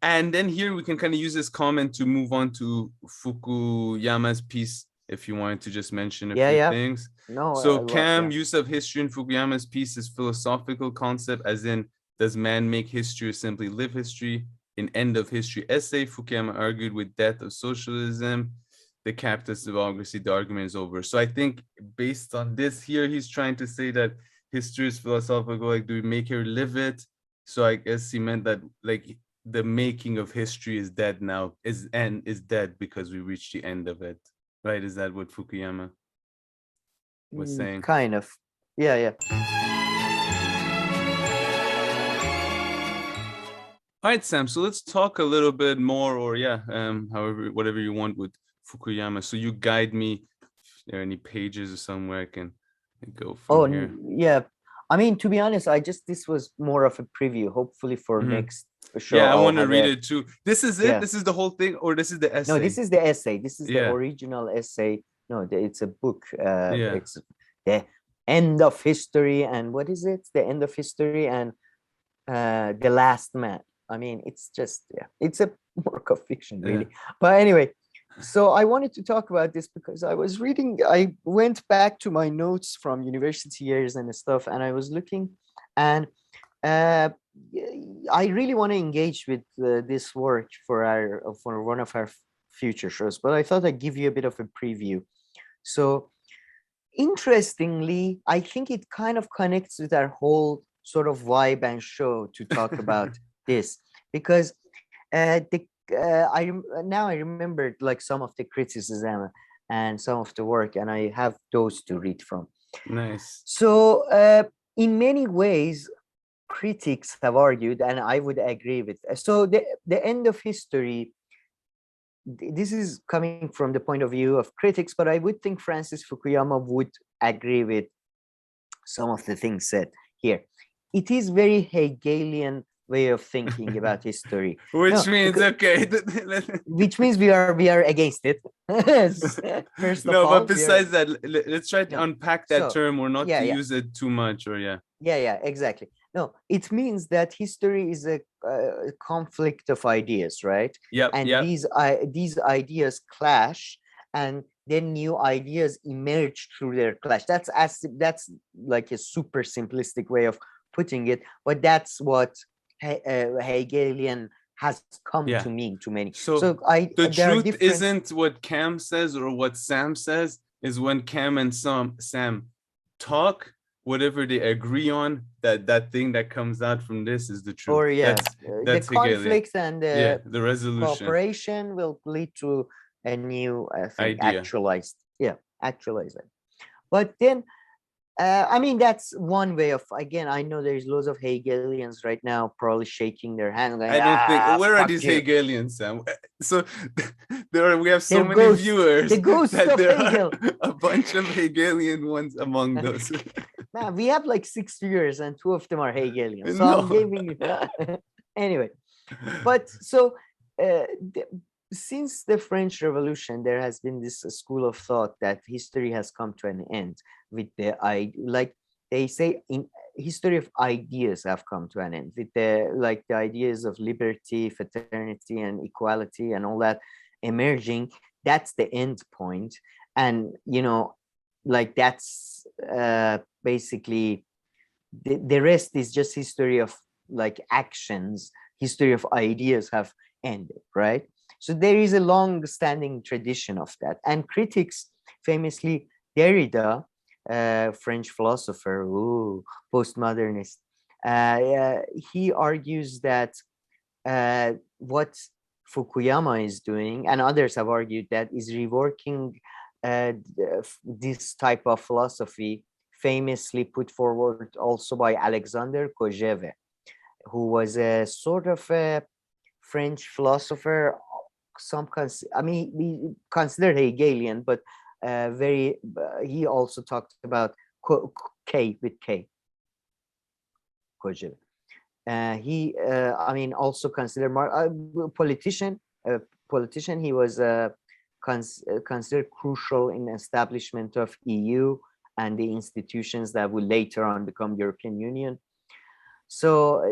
And then here we can kind of use this comment to move on to Fukuyama's piece if you wanted to just mention a Yeah, few yeah. things. No, So yeah. Kam, use of history in Fukuyama's piece is philosophical concept, as in, does man make history or simply live history? In End of History essay, Fukuyama argued with death of socialism, the capitalist democracy, the argument is over. So I think based on this here, he's trying to say that history is philosophical, like do we make her live it? So I guess he meant that like the making of history is dead now, is dead because we reached the end of it. Right? Is that what Fukuyama was saying? Kind of. Yeah, yeah. All right, Sam. So let's talk a little bit more, or however, whatever you want with Fukuyama. So you guide me. If there are any pages or somewhere I can go from here? Yeah. I mean, to be honest, this was more of a preview. Hopefully for next show. Yeah, I want to read it too. This is it. Yeah. This is the whole thing, or this is the essay? No, this is the essay. This is the original essay. No, it's a book. It's the end of history, and what is it? The end of history and the last man. I mean, it's just it's a work of fiction, really. But anyway, so I wanted to talk about this because I was reading. I went back to my notes from university years and stuff, and I was looking, and I really want to engage with this work for one of our future shows. But I thought I'd give you a bit of a preview. So, interestingly, I think it kind of connects with our whole sort of vibe and show to talk about this, because I remembered like some of the criticism and some of the work, and I have those to read from. Nice. So in many ways, critics have argued, and I would agree with. So the end of history, this is coming from the point of view of critics, but I would think Francis Fukuyama would agree with some of the things said here. It is very Hegelian way of thinking about history, which means which means we are against it. First of all, but besides that, let's try to unpack that term, or not to use it too much, or exactly. No, it means that history is a conflict of ideas, right? These ideas clash, and then new ideas emerge through their clash. That's like a super simplistic way of putting it, but that's what Hegelian has come to mean to many. So the truth isn't what Kam says or what Sam says, is when Kam and Sam talk, whatever they agree on, that thing that comes out from this is the truth. Or that's the conflict and the resolution, cooperation will lead to a new thing, actualized. But then I mean, that's one way of, again, I know there's loads of Hegelians right now probably shaking their hands. Going, I don't think, where are these Hegelians, Sam? So we have so many viewers that there are a bunch of Hegelian ones among those. Man, we have like 6 viewers and 2 of them are Hegelians. So I'm giving you anyway. But so since the French Revolution, there has been this school of thought that history has come to an end with like they say, in history of ideas have come to an end with the ideas of liberty, fraternity, and equality and all that emerging. That's the end point, and like that's basically the rest is just history of like actions. History of ideas have ended, right? So there is a long-standing tradition of that. And critics, famously, Derrida, French philosopher, postmodernist, he argues that what Fukuyama is doing, and others have argued that, is reworking this type of philosophy, famously put forward also by Alexander Kojève, who was a sort of a French philosopher. We consider Hegelian, but he also talked about K with K. Kojève. He also considered politician. He was considered crucial in establishment of EU and the institutions that would later on become European Union. So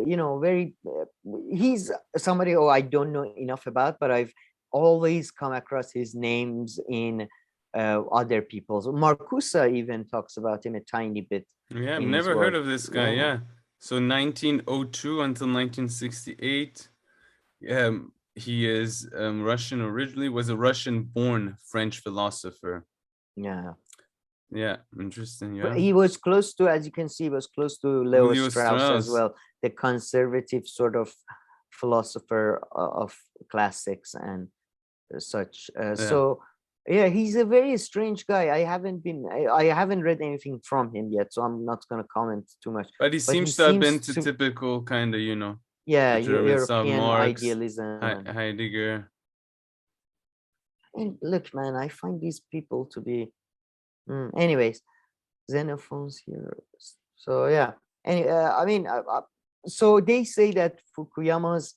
he's somebody I don't know enough about, but I've always come across his names in other people's. Marcusa even talks about him a tiny bit Yeah, I've in his never heard work. of this guy. Yeah. So 1902 until 1968. He is Russian originally, was a Russian-born French philosopher. Yeah. Yeah, interesting. But Yeah. he was close to, as you can see, he was close to Leo Strauss as well, the conservative sort of philosopher of classics and such. So yeah, he's a very strange guy. I haven't read anything from him yet, so I'm not going to comment too much. But he seems to have been to typical kind of, yeah, German stuff, European Marx, idealism. Heidegger. And look, man, I find these people to be, anyways, Xenophon's here. So yeah, and so they say that Fukuyama's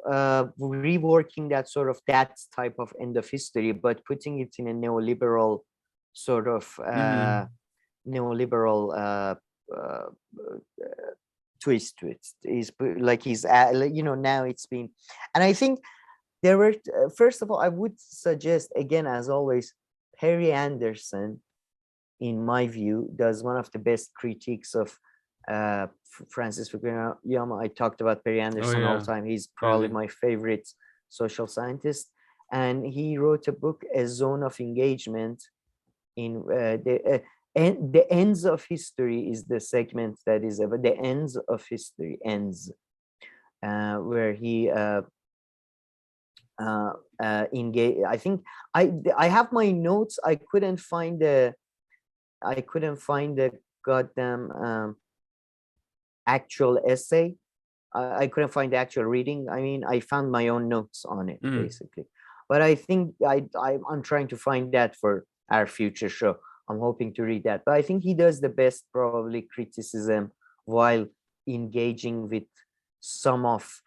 reworking that sort of that type of end of history, but putting it in a neoliberal sort of neoliberal twist to it. Is like he's now it's been, and I think there were first of all I would suggest again as always Perry Anderson, in my view, does one of the best critiques of Francis Fukuyama. I talked about Perry Anderson all the time. He's probably my favorite social scientist. And he wrote a book, A Zone of Engagement, in the Ends of History is the segment that is about the ends of history, where he engage. I think I have my notes. I couldn't find the goddamn actual essay. I couldn't find the actual reading. I mean, I found my own notes on it basically, but I think I'm trying to find that for our future show. I'm hoping to read that, but I think he does the best probably criticism while engaging with some of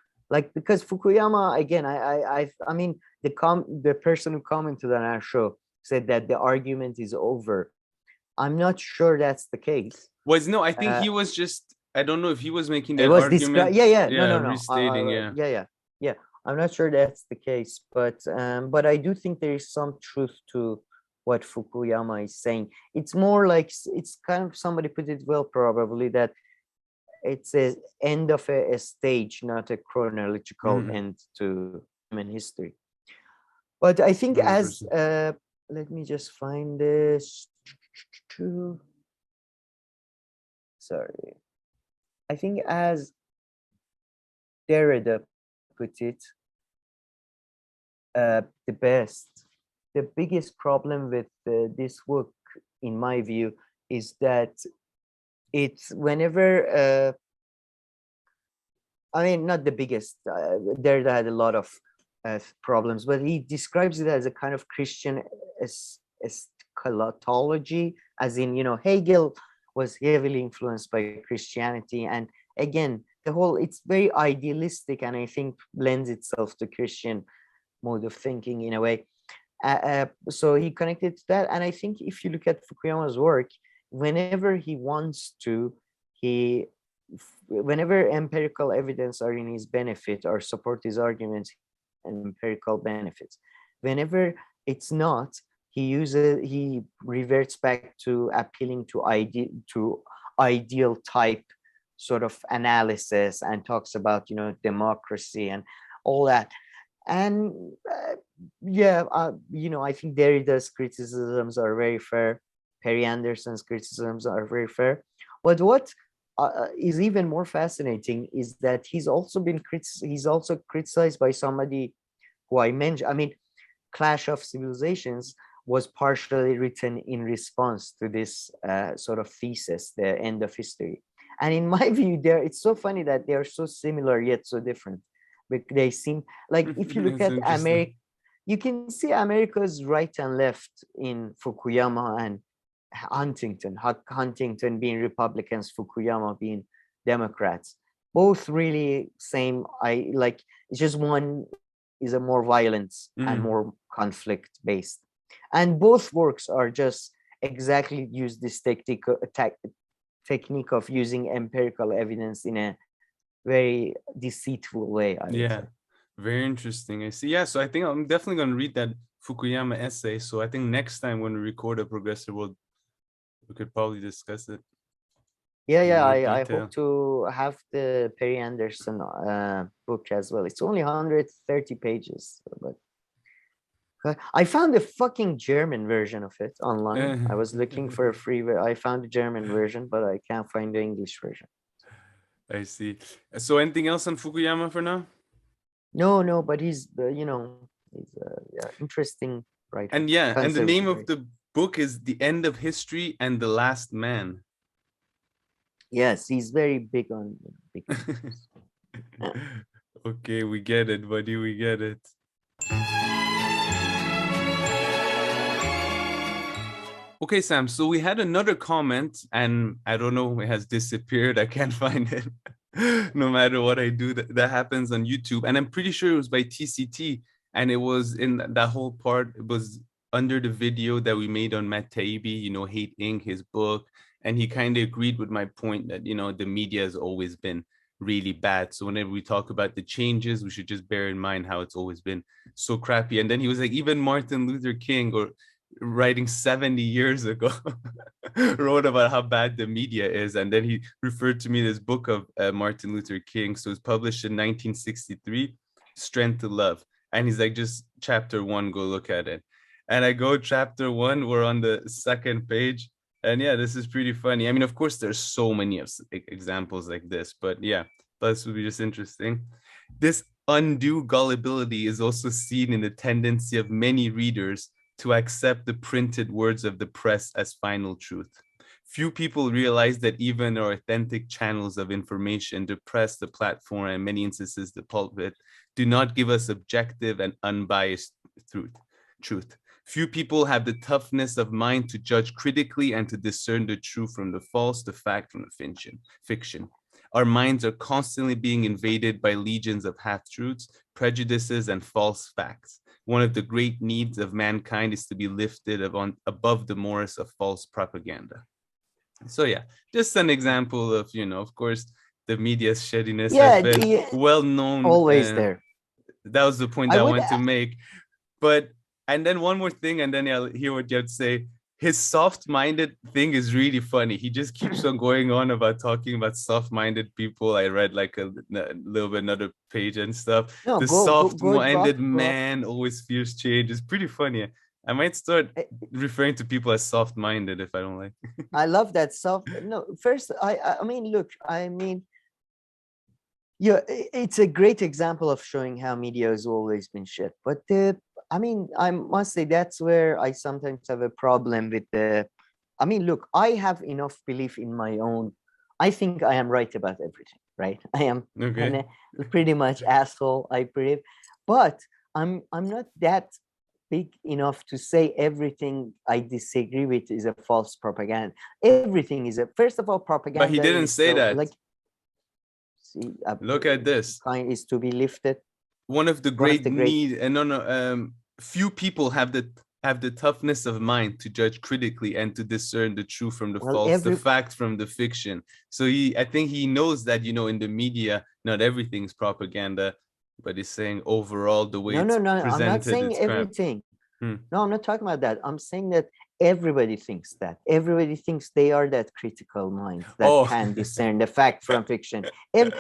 because Fukuyama again. I mean the person who commented on our show said that the argument is over. I'm not sure that's the case. I think he was just, I don't know if he was making that argument. No. Restating, yeah. I'm not sure that's the case, but I do think there is some truth to what Fukuyama is saying. It's more like it's kind of, somebody put it well probably, that it's an end of a stage, not a chronological end to human history. But I think 100%. As let me just find this. Sorry. I think as Derrida put it, the biggest problem with this work, in my view, is that it's whenever, I mean, not the biggest, Derrida had a lot of problems, but he describes it as a kind of Christian eschatology, as in, Hegel was heavily influenced by Christianity, and again it's very idealistic, and I think lends itself to Christian mode of thinking in a way. So he connected to that, and I think if you look at Fukuyama's work, whenever he wants to, whenever empirical evidence are in his benefit or support his arguments and empirical benefits, whenever it's not, he reverts back to appealing to ideal type sort of analysis, and talks about democracy and all that. And I think Derrida's criticisms are very fair. Perry Anderson's criticisms are very fair. But what is even more fascinating is that he's also criticized by somebody who I mentioned. I mean, Clash of Civilizations was partially written in response to this sort of thesis, the end of history. And in my view, it's so funny that they are so similar yet so different. But they seem like, if you look at America, you can see America's right and left in Fukuyama and Huntington. Huntington being Republicans, Fukuyama being Democrats. Both really same. It's just one is a more violent and more conflict based. And both works are just exactly use this technique of using empirical evidence in a very deceitful way. Very interesting. I see. Yeah, so I think I'm definitely going to read that Fukuyama essay. So I think next time when we record a Progressive World, we could probably discuss it Yeah, in yeah. more I detail. hope to have the Perry Anderson book as well. It's only 130 pages, but I found a fucking German version of it online. I was looking for a free. I found the German version, but I can't find the English version. I see. So anything else on Fukuyama for now? No, but he's he's interesting writer. And yeah, and the name Conservative of writer. the book is The End of History and the Last Man. Yes, he's very big on big. Okay, we get it, buddy. We get it. Okay, Sam. So we had another comment, and I don't know, it has disappeared. I can't find it. No matter what I do, that happens on YouTube. And I'm pretty sure it was by TCT. And it was in that whole part, it was under the video that we made on Matt Taibbi, Hate Inc., his book. And he kind of agreed with my point that, the media has always been really bad. So whenever we talk about the changes, we should just bear in mind how it's always been so crappy. And then he was like, even Martin Luther King, or writing 70 years ago, wrote about how bad the media is. And then he referred to me this book of Martin Luther King. So it's published in 1963, Strength to Love. And he's like, just chapter 1, go look at it. And I go chapter 1, we're on the second page. And yeah, this is pretty funny. I mean, of course, there's so many examples like this, but yeah, this would be just interesting. This undue gullibility is also seen in the tendency of many readers to accept the printed words of the press as final truth. Few people realize that even our authentic channels of information, the press, the platform, and in many instances the pulpit, do not give us objective and unbiased truth. Few people have the toughness of mind to judge critically and to discern the true from the false, the fact from the fiction. Our minds are constantly being invaded by legions of half-truths, prejudices, and false facts. One of the great needs of mankind is to be lifted above the morass of false propaganda. So yeah, just an example of, of course, the media's shittiness has been well known. Always there. That was the point that I wanted to make. And then one more thing, and then I'll hear what you have to say. His soft-minded thing is really funny. He just keeps on going on about talking about soft-minded people. I read like a little bit another page and stuff. The soft-minded man always fears change. It's pretty funny. I might start referring to people as soft-minded if I don't like. I love that soft. No, first, I mean, look, yeah, it's a great example of showing how media has always been shit. But I must say that's where I sometimes have a problem with look, I have enough belief in my own. I think I am right about everything, right? I am pretty much asshole, I believe. But I'm not that big enough to say everything I disagree with is a false propaganda. Everything is first of all, propaganda. But he didn't say that. See, look at this. Kind is to be lifted. One of the great need, and few people have the toughness of mind to judge critically and to discern the truth from the false, the fact from the fiction. So I think he knows that, in the media, not everything's propaganda, but he's saying overall the way it's presented. I'm not saying everything. No, I'm not talking about that. I'm saying that everybody thinks that. Everybody thinks they are that critical mind that can discern the fact from fiction. And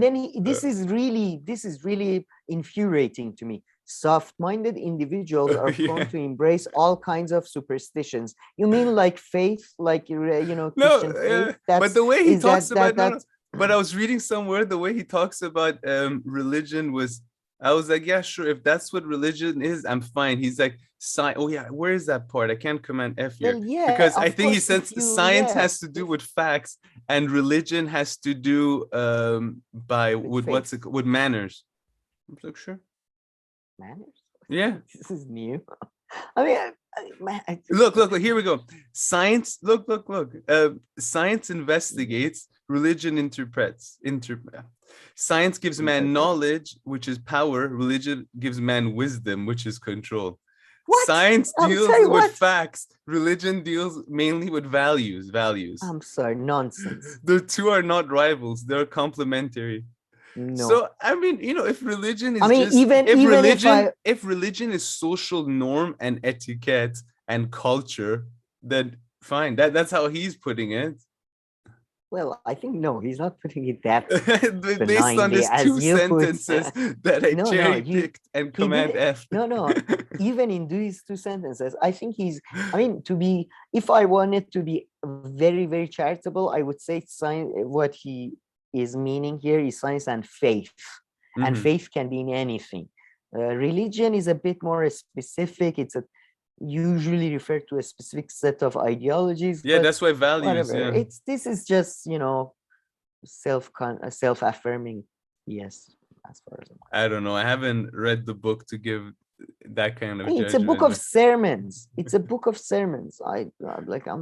then this is really infuriating to me. Soft-minded individuals are prone to embrace all kinds of superstitions. You mean like faith, like Christian faith? But the way he talks about but I was reading somewhere the way he talks about religion was. I was like, yeah, sure. If that's what religion is, I'm fine. He's like, oh yeah, where is that part? I can't command F here. Well, yeah, because I think he says science has to do with facts and religion has to do with manners. I'm like, sure. Manners? Yeah. This is new. I mean, look, here we go. Science, look. Science investigates, religion interprets. Science gives man knowledge, which is power. Religion gives man wisdom, which is control. What? Science deals with facts. Religion deals mainly with values. I'm sorry, nonsense. The two are not rivals. They're complementary. No. So I mean, if religion is I mean, just even if religion is social norm and etiquette and culture, then fine. That's how he's putting it. well, I think no, he's not putting it that Based on benignly these as two you put. sentences that I No, cherry you picked and he command did F. no. Even in these two sentences, I think he's. I mean, to be, if I wanted to be very, very charitable, I would say science. What he is meaning here is science and faith, and Mhm. faith can be in anything. Religion is a bit more specific. It's a usually referred to a specific set of ideologies, Yeah, but that's why values. whatever. Yeah. This is just self affirming. Yes, as far as I don't know. I haven't read the book to give that kind of it's a book judgment. of sermons. It's a book of sermons. Yeah,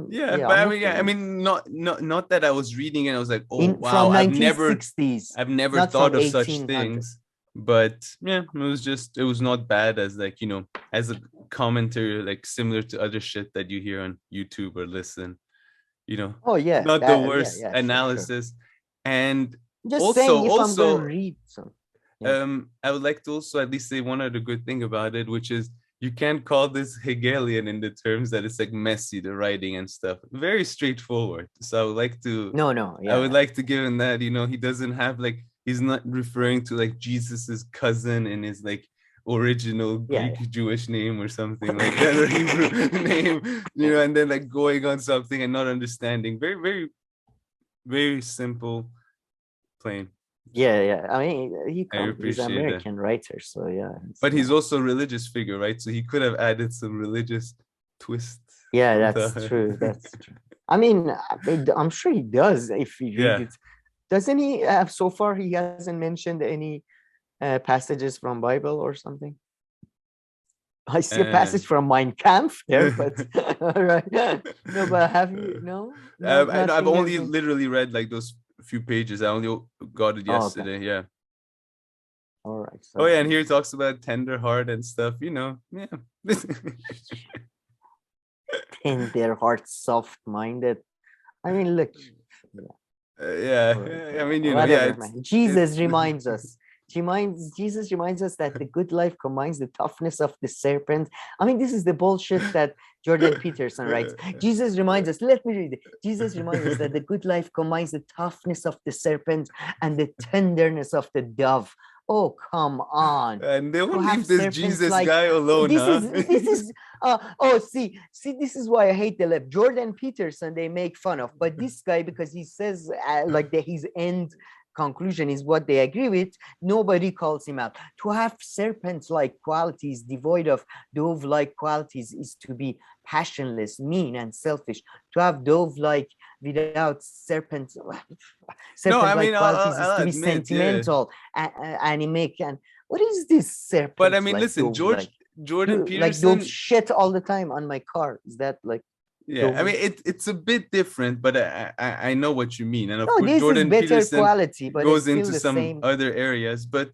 Yeah, but I'm I not mean, yeah, I gonna mean, not that I was reading and I was like, oh in wow, from 1960s, I've never not thought from of such 1800. things. But yeah, it was not bad as like, as a commentary, like similar to other shit that you hear on YouTube or listen, you know, Oh yeah, not the that yeah, worst yeah, sure, sure. analysis. And Just also, saying, if I'm gonna read some, yeah. I would like to also at least say one other good thing about it, which is you can't call this Hegelian in the terms that it's like messy, the writing and stuff. Very straightforward. So No, no, I would yeah, like to give him that, he doesn't have like, he's not referring to like Jesus's cousin in his like original yeah, Greek Jewish name or something like that, or Hebrew name, and then like going on something and not understanding. Very, very, very simple, plain. yeah, yeah. I mean, I he's an appreciate that. American writer, so yeah, But he's also a religious figure, right? So he could have added some religious twist yeah, on that's the true. That's true. I mean, I'm sure he does if you read yeah. it. Doesn't he have so far? He hasn't mentioned any passages from Bible or something. I see a Uh, passage from Mein Kampf there, but all right. No, but have you? No, not I know I've nothing has only been. literally read like those few pages. I only got it Oh, okay. yesterday. Yeah. All right. Oh yeah, So and here he talks about tender heart and stuff. Yeah. tender heart, soft minded. I mean, look. Yeah, all right. Yeah. I mean, yeah. Whatever, man. It's Jesus reminds us. Jesus reminds us that the good life combines the toughness of the serpent. I mean, this is the bullshit that Jordan Peterson writes. Jesus reminds us, let me read it. Jesus reminds us that the good life combines the toughness of the serpent and the tenderness of the dove. Oh, come on. And they To won't have leave this serpents Jesus like guy alone, huh? this is see, this is why I hate the left. Jordan Peterson they make fun of, but this guy, because he says like that his end conclusion is what they agree with, nobody calls him out. To have serpents like qualities devoid of dove like qualities is to be passionless, mean, and selfish. To have dove like without serpent No, I like mean, qualities is I'll to be admit, yeah. sentimental, anemic, and what is this But I serpent mean, like listen, dove like? Jordan Like dove Peterson, shit all the time on my car. Is that like yeah. I dove? mean, it's a bit different, but I know what you mean. And of No, course, this is Jordan better Peterson quality, but it's goes still into the some same. other areas. But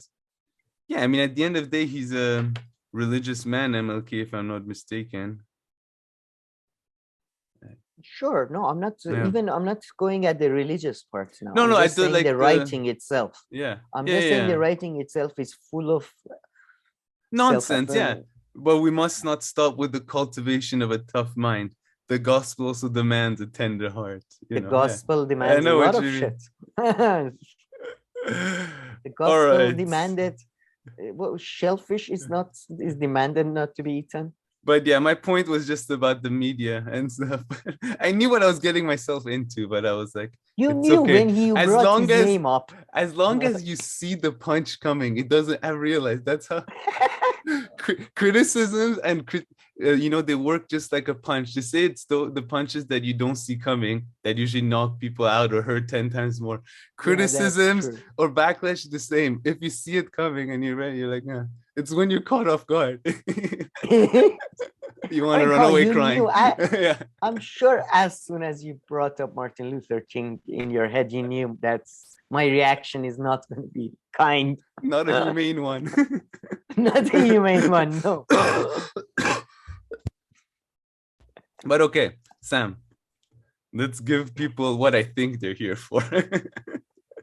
yeah, I mean, at the end of the day, he's a religious man, MLK, if I'm not mistaken. Sure, no, I'm not Yeah. I'm not going at the religious parts now. No, I'm I just do saying like the writing itself. yeah, I'm yeah, just saying yeah. the writing itself is full of Nonsense, yeah. self-affirming. But we must not stop with the cultivation of a tough mind. The gospel also demands a tender heart, The yeah. gospel I demands a know lot what of you mean. shit. The All gospel right. demanded well, shellfish is demanded not to be eaten. But yeah, my point was just about the media and stuff. I knew what I was getting myself into, but I was like, You it's knew okay. when he brought his name up. As long as you see the punch coming, it doesn't. I realize that's how criticisms and they work just like a punch. They say it's the punches that you don't see coming that usually knock people out or hurt 10 times more. Yeah, that's Criticisms true. or backlash the same. If you see it coming and you're ready, you're like, yeah. It's when you're caught off guard. You want to run Carl, away you crying. knew. Yeah. I'm sure as soon as you brought up Martin Luther King in your head, you knew that's my reaction is not going to be kind. Not a humane one. Not a humane one, no. But okay, Sam, let's give people what I think they're here for.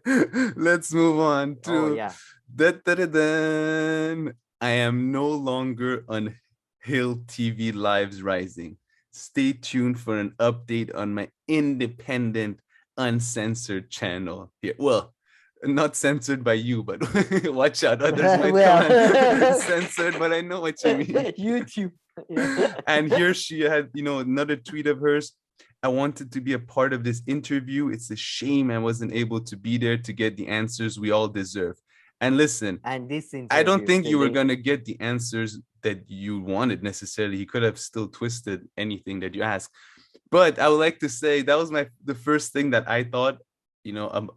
Let's move on Oh to yeah. da-da-da-dan. I am no longer on Hill TV Live's Rising. Stay tuned for an update on my independent, uncensored channel here. Well, not censored by you, but watch out, others might come and Well, censored, but I know what you mean. YouTube. Yeah. And here she had, another tweet of hers. I wanted to be a part of this interview. It's a shame I wasn't able to be there to get the answers we all deserve. And listen, And this I don't interview think you were today. going to get the answers that you wanted necessarily. He could have still twisted anything that you asked. But I would like to say that was the first thing that I thought,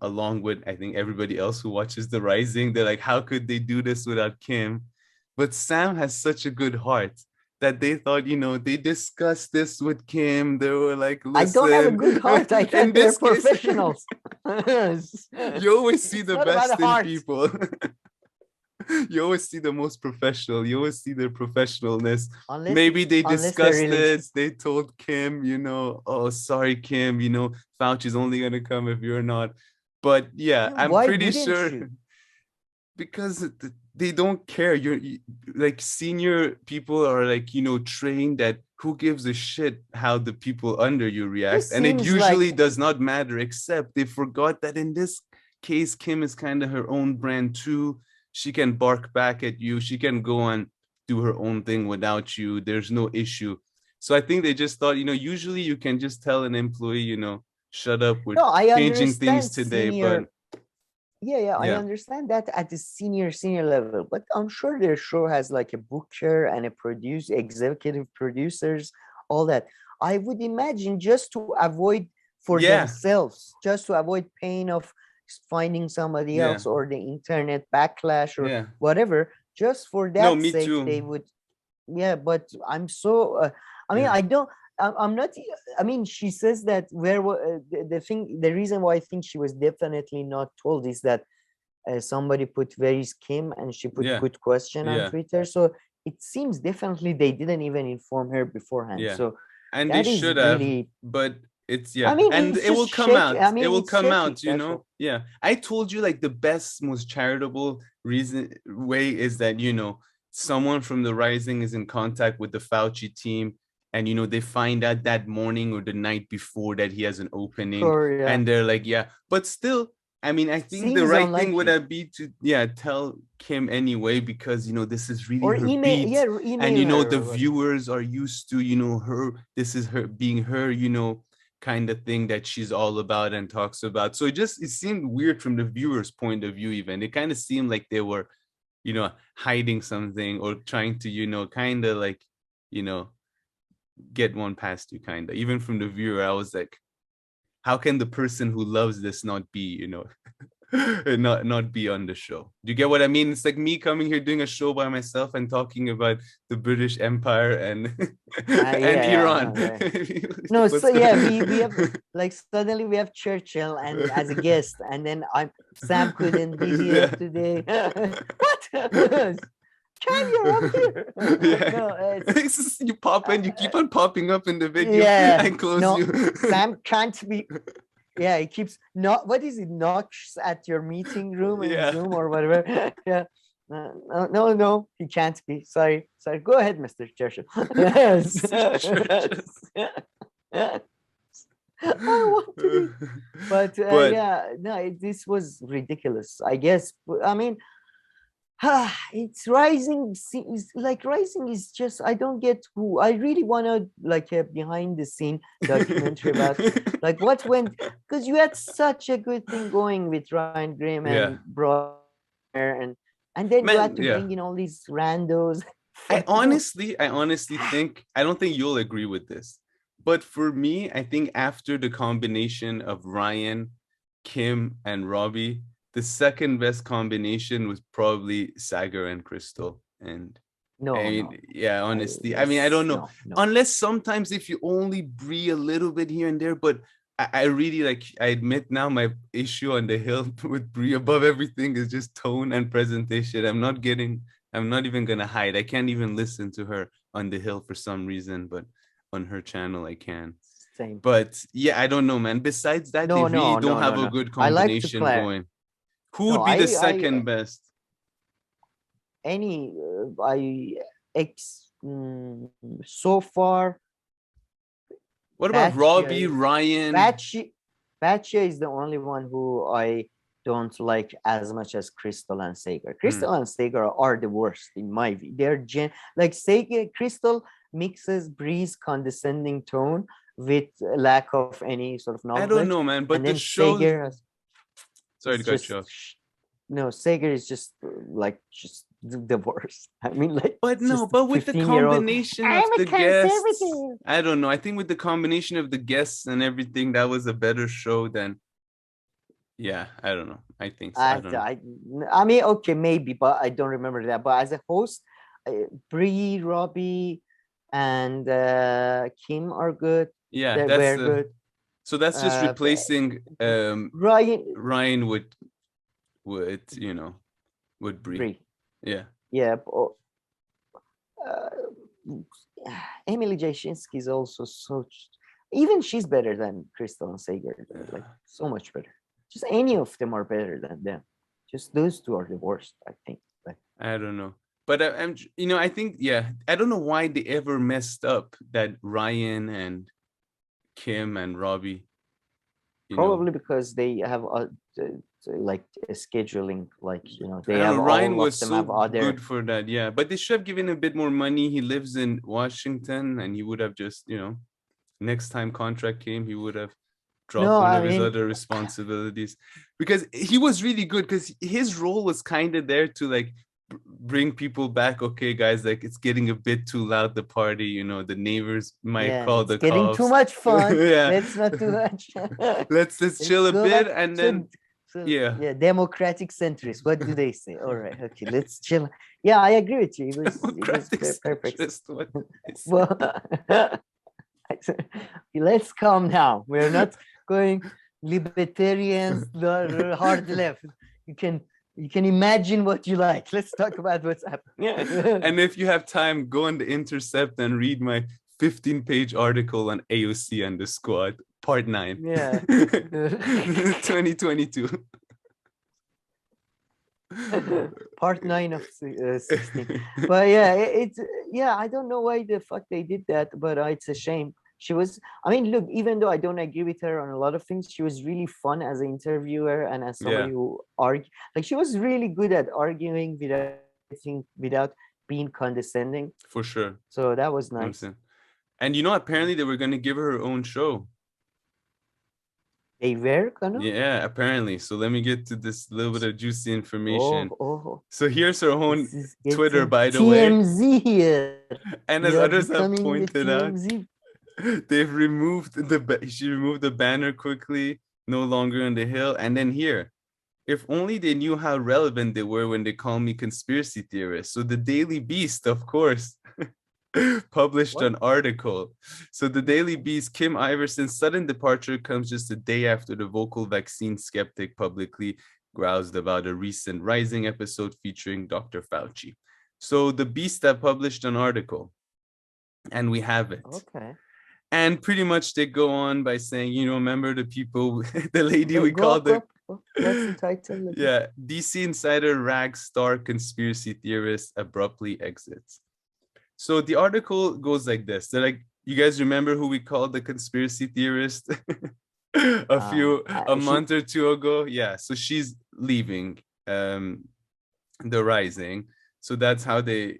along with I think everybody else who watches The Rising. They're like, how could they do this without Kim? But Sam has such a good heart that they thought, they discussed this with Kim. They were like, I don't have a listen, good heart. I in can't. They're this case, professionals. you always see It's the not about best in heart. people. You always see the most professional. You always see their professionalness. Maybe they discussed it. They told Kim, oh, sorry, Kim, Fauci's only going to come if you're not. But yeah, And I'm why pretty wouldn't sure you? because they don't care. Like senior people are like, trained that who gives a shit how the people under you react. This And it seems usually like does not matter, except they forgot that in this case, Kim is kind of her own brand too. She can bark back at you. She can go and do her own thing without you. There's no issue. So I think they just thought, usually you can just tell an employee, shut up, we're no. I changing things understand today. senior. But Yeah, I yeah, understand that at the senior level, but I'm sure their show has like a booker and a executive producers, all that. I would imagine just to avoid for yeah, themselves, just to avoid pain of finding somebody yeah, else or the internet backlash or yeah. whatever, just for No, that me sake, too. they would. Yeah, but I'm so. I mean, Yeah, I don't. I'm not. I mean, she says that the thing, the reason why I think she was definitely not told is that somebody put "Where is Kim?" and she put yeah, "good question" on yeah, Twitter. So it seems definitely they didn't even inform her beforehand. yeah. So And they that is should have, really. but it's I yeah. mean, And it's it just will come shaky. out. I It mean, will it's come shaky. out, That's all. Yeah. I told you like the best, most charitable way is that, someone from the Rising is in contact with the Fauci team, and they find out that morning or the night before that he has an opening, Sure, yeah. and they're like, yeah, but still, I mean, I think the Seems right thing would unlikely. have be to tell Kim anyway, because this is really Or her email, beat. yeah, And email her the or whatever. viewers are used to, her, this is her being her, kind of thing that she's all about and talks about. So it seemed weird from the viewers' point of view. Even it kind of seemed like they were hiding something or trying to kind of like you know get one past you, kind of. Even from the viewer, I was like, how can the person who loves this not be not be on the show? Do you get what I mean? It's like me coming here doing a show by myself and talking about the British Empire and and Yeah, Iran. no, yeah. No, so What's yeah, we have the like suddenly we have Churchill and as a guest, and then Sam couldn't be here yeah. today. What? Can you're up here? Yeah. No, It's just, you pop in, you keep on popping up in the video. yeah, I close no, you. Sam can't be. Yeah, he keeps not. What is it? Knocks at your meeting room in Yeah. Zoom or whatever. Yeah. No, he can't be. Sorry. Go ahead, Mr. Churchill. Yes. I want to be. But But yeah, no, this was ridiculous. I guess. I mean, it's rising. Rising is just. I don't get who. I really want to like a behind the scene documentary about like what went, because you had such a good thing going with Ryan Graham yeah. and Briahna, and then you had Man, to yeah. bring in all these randos. I No. honestly think, I don't think you'll agree with this, but for me, I think after the combination of Ryan, Kim, and Robbie, the second best combination was probably Sagar and Crystal. And I No, mean, no. yeah, honestly, I mean, I Yes, don't know, no. unless sometimes if you only Brie a little bit here and there, but I really like, I admit now my issue on the hill with Brie above everything is just tone and presentation. I'm not even gonna hide. I can't even listen to her on the hill for some reason, but on her channel I can. Same. But yeah, I don't know, man. Besides that, they No, really no, don't no, have no, a no. good I like to combination clarify. going. Who No, would be the I second best? any I ex so far What about Robbie, Batya Ryan? Batya Batya is the only one who I don't like as much as Crystal and Sager. Hmm. Crystal and Sager are the worst in my view. They're like Sager. Crystal mixes Bree's condescending tone with lack of any sort of I don't knowledge, know, man, but and the then shows. Sager Sorry to is cut you just off. no. Sager is just like just the worst. I mean, like But it's no, just but with the 15-year-old. combination of I'm a the guests, conservative. I don't know. I think with the combination of the guests and everything, that was a better show than. Yeah, I don't know. I think so. I I, don't know. I, I mean, okay, maybe, but I don't remember that. But as a host, Bree, Robbie, and Kim are good. Yeah, They that's were good. so that's just But replacing Ryan, Ryan with with Brie. Bree, Yeah. yeah. Uh, Emily Jashinsky is also so. Even she's better than Crystal and Sager. Like so much better. Just any of them are better than them. Just those two are the worst, I think. But I don't know. But I'm I think I don't know why they ever messed up that Ryan and Kim and Robbie, probably because they have like a scheduling, like they I don't have know. Ryan all of was them so have other. good for that. Yeah. But they should have given him a bit more money. He lives in Washington and he would have just, next time contract came, he would have dropped No, one I of his mean, other responsibilities because he was really good because his role was kind of there to like bring people back. Okay, guys, like it's getting a bit too loud, the party, the neighbors might yeah, call it's the getting too cops. much fun. Yeah. Let's not too much. Let's chill Let's a go bit back. and So, then so yeah. yeah, democratic centrist. What do they say? All right, okay, let's chill. Yeah, I agree with you. It was Democratic perfect. centrist, what did they say? Well, let's calm down. We're not going libertarians, the hard left. You can imagine what you like. Let's talk about what's happening. And if you have time, go on the Intercept and read my 15-page article on AOC and the squad, part 9. Yeah. 2022. Part 9 of 16. But yeah, it's I don't know why the fuck they did that, but it's a shame. I mean, look, even though I don't agree with her on a lot of things, she was really fun as an interviewer and as somebody Yeah, who like she was really good at arguing without being condescending. for sure. So that was nice. Understand. And apparently they were going to give her own show. They were gonna? Yeah, apparently. So let me get to this little bit of juicy information. Oh, So here's her own this is Twitter, getting by the way. TMZ here. And We as are others have becoming the pointed out, TMZ. they've removed she removed the banner quickly, no longer on the hill. And then here, if only they knew how relevant they were when they call me conspiracy theorist. So the Daily Beast, of course, published an article. So the Daily Beast, Kim Iversen's sudden departure comes just a day after the vocal vaccine skeptic publicly groused about a recent Rising episode featuring Dr. Fauci. So the Beast have published an article, and we have it. Okay. And pretty much they go on by saying, remember the people, the lady we called the. What's the title? Yeah, DC Insider rags star conspiracy theorist abruptly exits. So the article goes like this. They're like, you guys remember who we called the conspiracy theorist a month or two ago? Yeah, so she's leaving the Rising. So that's how they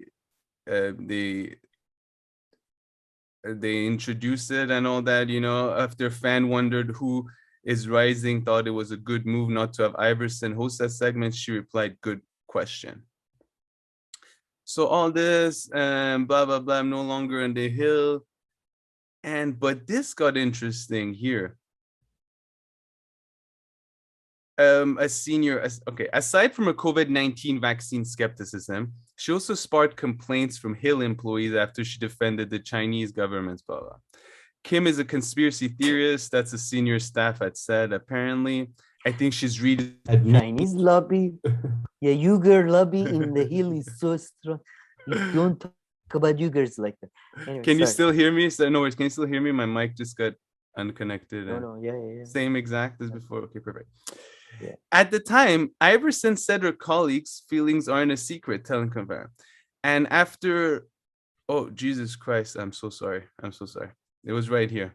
introduced it and all that, after a fan wondered who is Rising, thought it was a good move not to have Iversen host that segment, she replied, good question. So all this blah blah blah, I'm no longer on the hill. But this got interesting here. Aside from a COVID-19 vaccine skepticism, she also sparked complaints from Hill employees after she defended the Chinese government's blah blah. Kim is a conspiracy theorist. That's a senior staff had said. Apparently, I think she's reading Chinese lobby. Yeah, Uyghur lobby in the Hill is so strong. You don't talk about Uyghurs like that. Anyway, can you still hear me? So, no worries. Can you still hear me? My mic just got unconnected. No, yeah. Same exact as before. Okay, perfect. Yeah. At the time, Iversen said her colleagues' feelings aren't a secret, telling Convera. And after, oh, Jesus Christ, I'm so sorry. I'm so sorry. It was right here.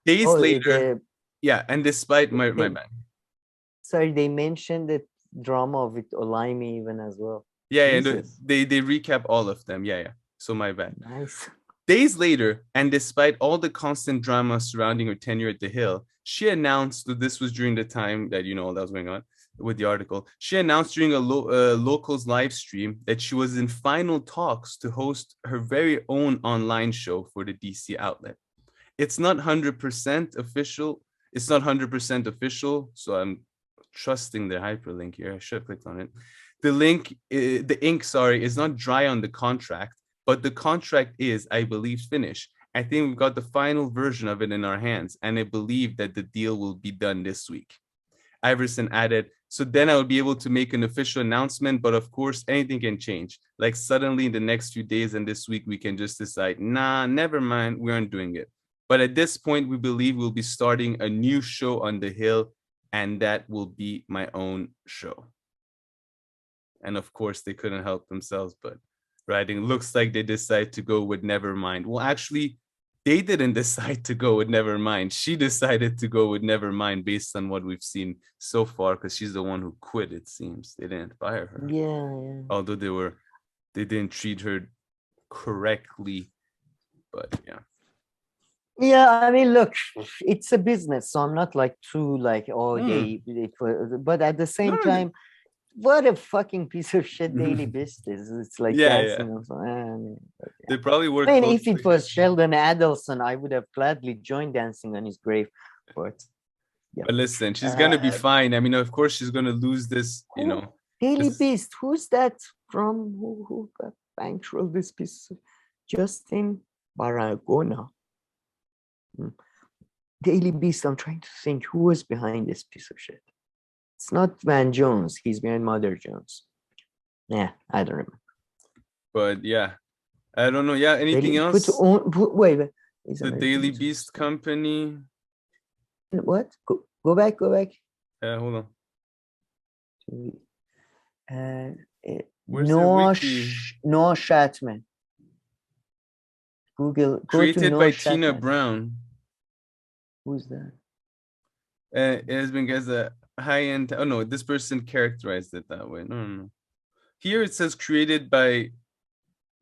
Days Oh, later, yeah, and despite my bad. Sorry, they mentioned the drama with Olaimi even as well. Yeah, and they recap all of them. Yeah. So my bad. Nice. Days later, and despite all the constant drama surrounding her tenure at the Hill, she announced that this was during the time that all that was going on with the article. She announced during a locals live stream that she was in final talks to host her very own online show for the DC outlet. It's not 100% official. It's not 100% official, so I'm trusting the hyperlink here. I should have clicked on it. The ink, is not dry on the contract, but the contract is, I believe, finished. I think we've got the final version of it in our hands, and I believe that the deal will be done this week. Iversen added, so then I will be able to make an official announcement, but of course, anything can change. Like suddenly in the next few days and this week, we can just decide, nah, never mind, we aren't doing it. But at this point, we believe we'll be starting a new show on the Hill, and that will be my own show. And of course, they couldn't help themselves, but writing looks like they decide to go with Nevermind. Well, actually, they didn't decide to go with Nevermind. She decided to go with Nevermind based on what we've seen so far, because she's the one who quit, it seems. They didn't fire her. Yeah. Although they didn't treat her correctly. But yeah. Yeah, I mean, look, it's a business, so I'm not like too like, but at the same time, what a fucking piece of shit Daily Beast is. It's like dancing. They probably work. I mean, if it was Sheldon Adelson, I would have gladly joined dancing on his grave. But yeah. But listen, she's gonna be fine. I mean, of course, she's gonna lose this. Daily Beast. Who's that from? Who bankrolled this piece? Justin Baragona. Daily Beast. I'm trying to think who was behind this piece of shit. It's not Van Jones. He's behind Mother Jones. Yeah, I don't remember. But yeah, I don't know. Yeah, anything else? Wait. The Daily Beast company. What? Go back. Hold on. Noah Shatman. Google. Created by Tina Brown. Who's that? It has been as a high-end. Oh no, this person characterized it that way. No. Here it says created by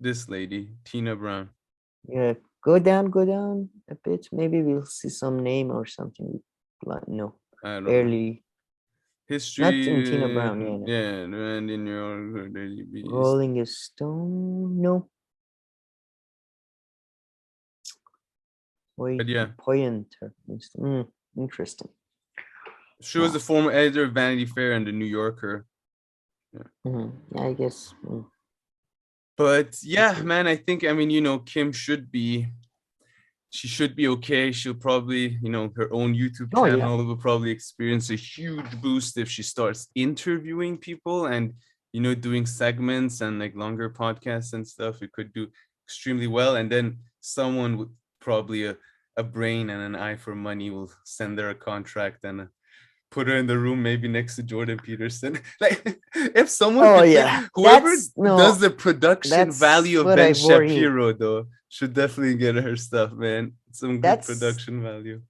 this lady, Tina Brown. Yeah, go down a bit. Maybe we'll see some name or something. No, I don't barely. Know. History. Not in Tina Brown. Yeah, and in your Rolling Stone. No. But yeah. Pointer. Interesting. She was the former editor of Vanity Fair and the New Yorker. Yeah, I guess. But yeah, man, I think, Kim should be okay. She'll probably, her own YouTube channel will probably experience a huge boost if she starts interviewing people and, doing segments and like longer podcasts and stuff. It could do extremely well. And then someone with probably a brain and an eye for money will send her a contract and put her in the room maybe next to Jordan Peterson. Like if someone whoever does the production value of Ben Shapiro though should definitely get her stuff, man. Some good production value.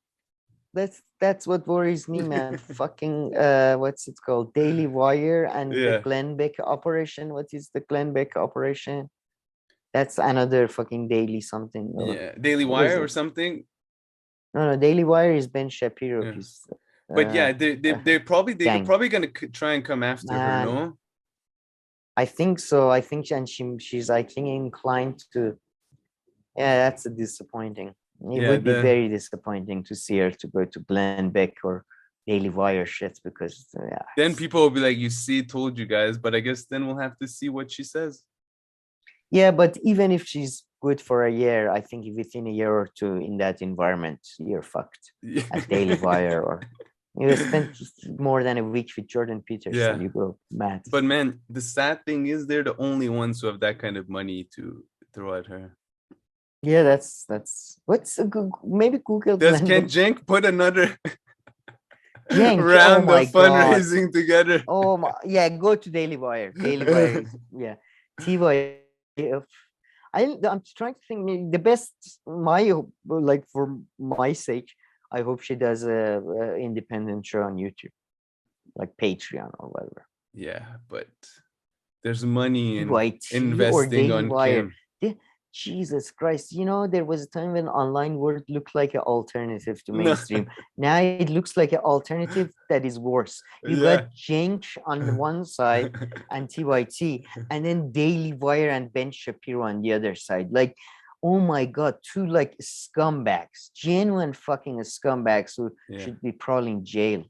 That's what worries me, man. Fucking what's it called? Daily Wire and the Glenn Beck operation. What is the Glenn Beck operation? That's another fucking daily something. Daily Wire or something. No, Daily Wire is Ben Shapiro. But they're probably gonna try and come after her, no? I think so. I think she's inclined to. Yeah, that's disappointing. It would be very disappointing to see her to go to Glenn Beck or Daily Wire shit because then people will be like, "You see, told you guys." But I guess then we'll have to see what she says. Yeah, but even if she's good for a year, I think within a year or two in that environment, you're fucked. At Daily Wire or. You spent more than a week with Jordan Peterson. You go mad. But man, the sad thing is they're the only ones who have that kind of money to throw at her. Yeah, that's what's maybe Google. Does Ken Jenk put another? Cenk, oh round my of god. fundraising together. Oh my, yeah, go to Daily Wire. Daily Wire is, yeah. T-Wire. I'm trying to think the best, my like for my sake, I hope she does a independent show on YouTube, like Patreon or whatever. Yeah, but there's money in TYT or investing Daily on Wire. Kim. Jesus Christ, there was a time when online world looked like an alternative to No, mainstream. Now it looks like an alternative that is worse. You yeah. got Cenk on the one side and TYT, and then Daily Wire and Ben Shapiro on the other side. Like, oh my God, two like scumbags, genuine fucking scumbags who Yeah. should be probably in jail.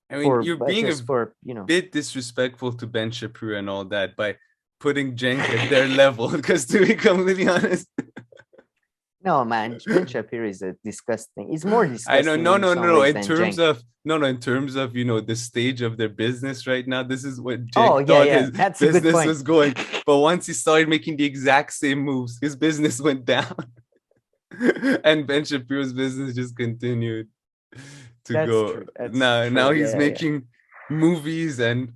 I mean, you're being just a for bit disrespectful to Ben Shapiro and all that by putting Cenk at their level. Because to be completely honest, No, man, Ben Shapiro is a disgusting. It's more I know, disgusting no, in no, some no, no. ways In than terms Cenk. of in terms of the stage of their business right now, this is what Oh, Cenk yeah, thought yeah, his that's a good business point. was going. But once he started making the exact same moves, his business went down, and Ben Shapiro's business just continued to That's go. true. That's Now true. he's Yeah, yeah. making movies and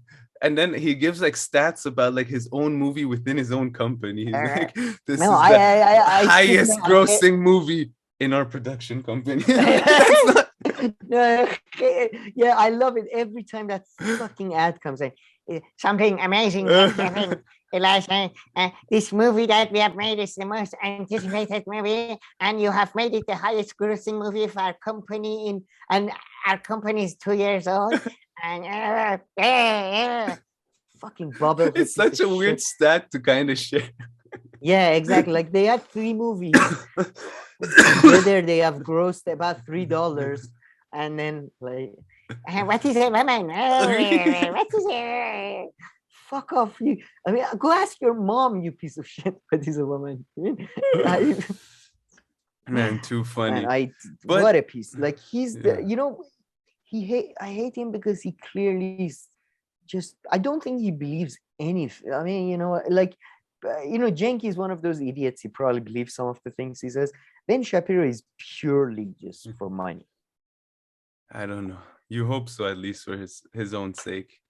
then he gives like stats about like his own movie within his own company. He's like, this No, is the I skip highest them. grossing movie in our production company. Like, that's not. No, yeah, I love it every time that fucking ad comes in. Something amazing has happened. Elijah, this movie that we have made is the most anticipated movie, and you have made it the highest grossing movie of our company and our company is 2 years old. And fucking bubble. It's such a weird stat to kind of share. Yeah, exactly. Like they had 3 movies. Together they have grossed about $3, and then like, what is a woman? What is a fuck off you? I mean, go ask your mom, you piece of shit. What is a woman? Man, too funny. Man, But what a piece. Like he's yeah. I hate him because he clearly is just. I don't think he believes anything. I mean, like. Cenk is one of those idiots. He probably believes some of the things he says. Ben Shapiro is purely just for money. I don't know. You hope so, at least for his own sake.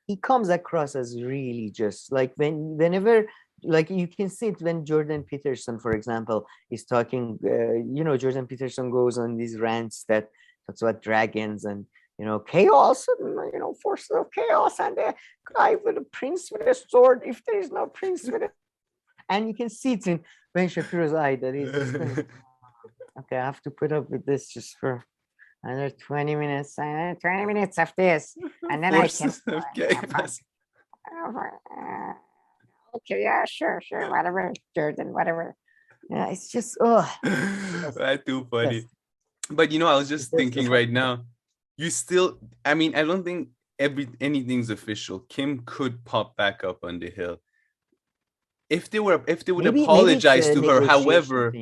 He comes across as really just like whenever, like you can see it when Jordan Peterson, for example, is talking. Jordan Peterson goes on these rants that talks about dragons and chaos and forces of chaos and the guy with a prince with a sword if there is no prince with it. And you can see it in Ben Shapiro's eye that he's just okay, I have to put up with this just for another 20 minutes, 20 minutes of this, and then I can. Okay, yeah, sure, whatever, Jordan, whatever. Yeah, it's just that's too funny. But I was just thinking right now, I mean, I don't think anything's official. Kim could pop back up on the hill if they would apologize to her. However,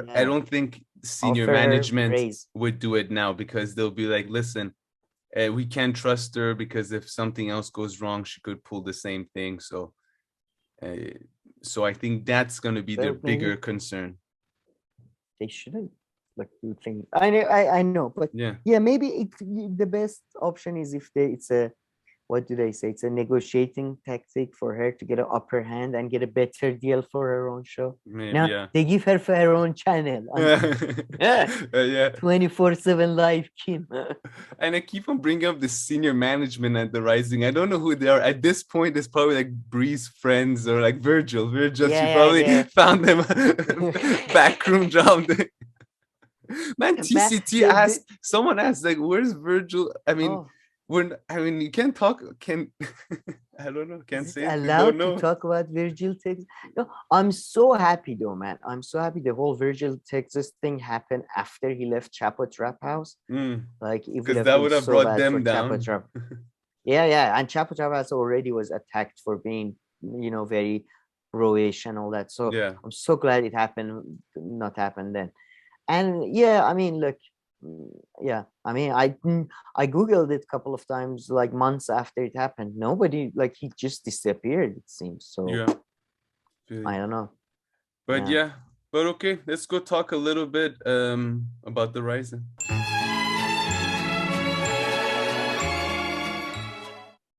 I don't think senior management would do it now, because they'll be like, listen, we can't trust her, because if something else goes wrong, she could pull the same thing. So I think that's going to be their bigger concern. They shouldn't. Like you think, I know, but yeah, maybe the best option is if it's a, what do they say? It's a negotiating tactic for her to get an upper hand and get a better deal for her own show. Maybe, now they give her for her own channel. 24/7 live Kim. And I keep on bringing up the senior management at the Rising. I don't know who they are at this point. It's probably like Bree's friends or like Virgil. She probably found them backroom job. Man, TCT asked, someone asked, like, where's Virgil? I mean, you can't talk. I don't know. Can't say it. Allowed to talk about Virgil, Texas? No, I'm so happy though, man. I'm so happy the whole Virgil, Texas thing happened after he left Chapo Trap House. Like, because that would have brought them down. Yeah, and Chapo Trap House already was attacked for being, very bro-ish and all that. So I'm so glad it not happened then. And yeah, I mean, look, I mean, I Googled it a couple of times, like months after it happened. Nobody, like, he just disappeared, it seems. So I don't know. But but okay, let's go talk a little bit about the Rising.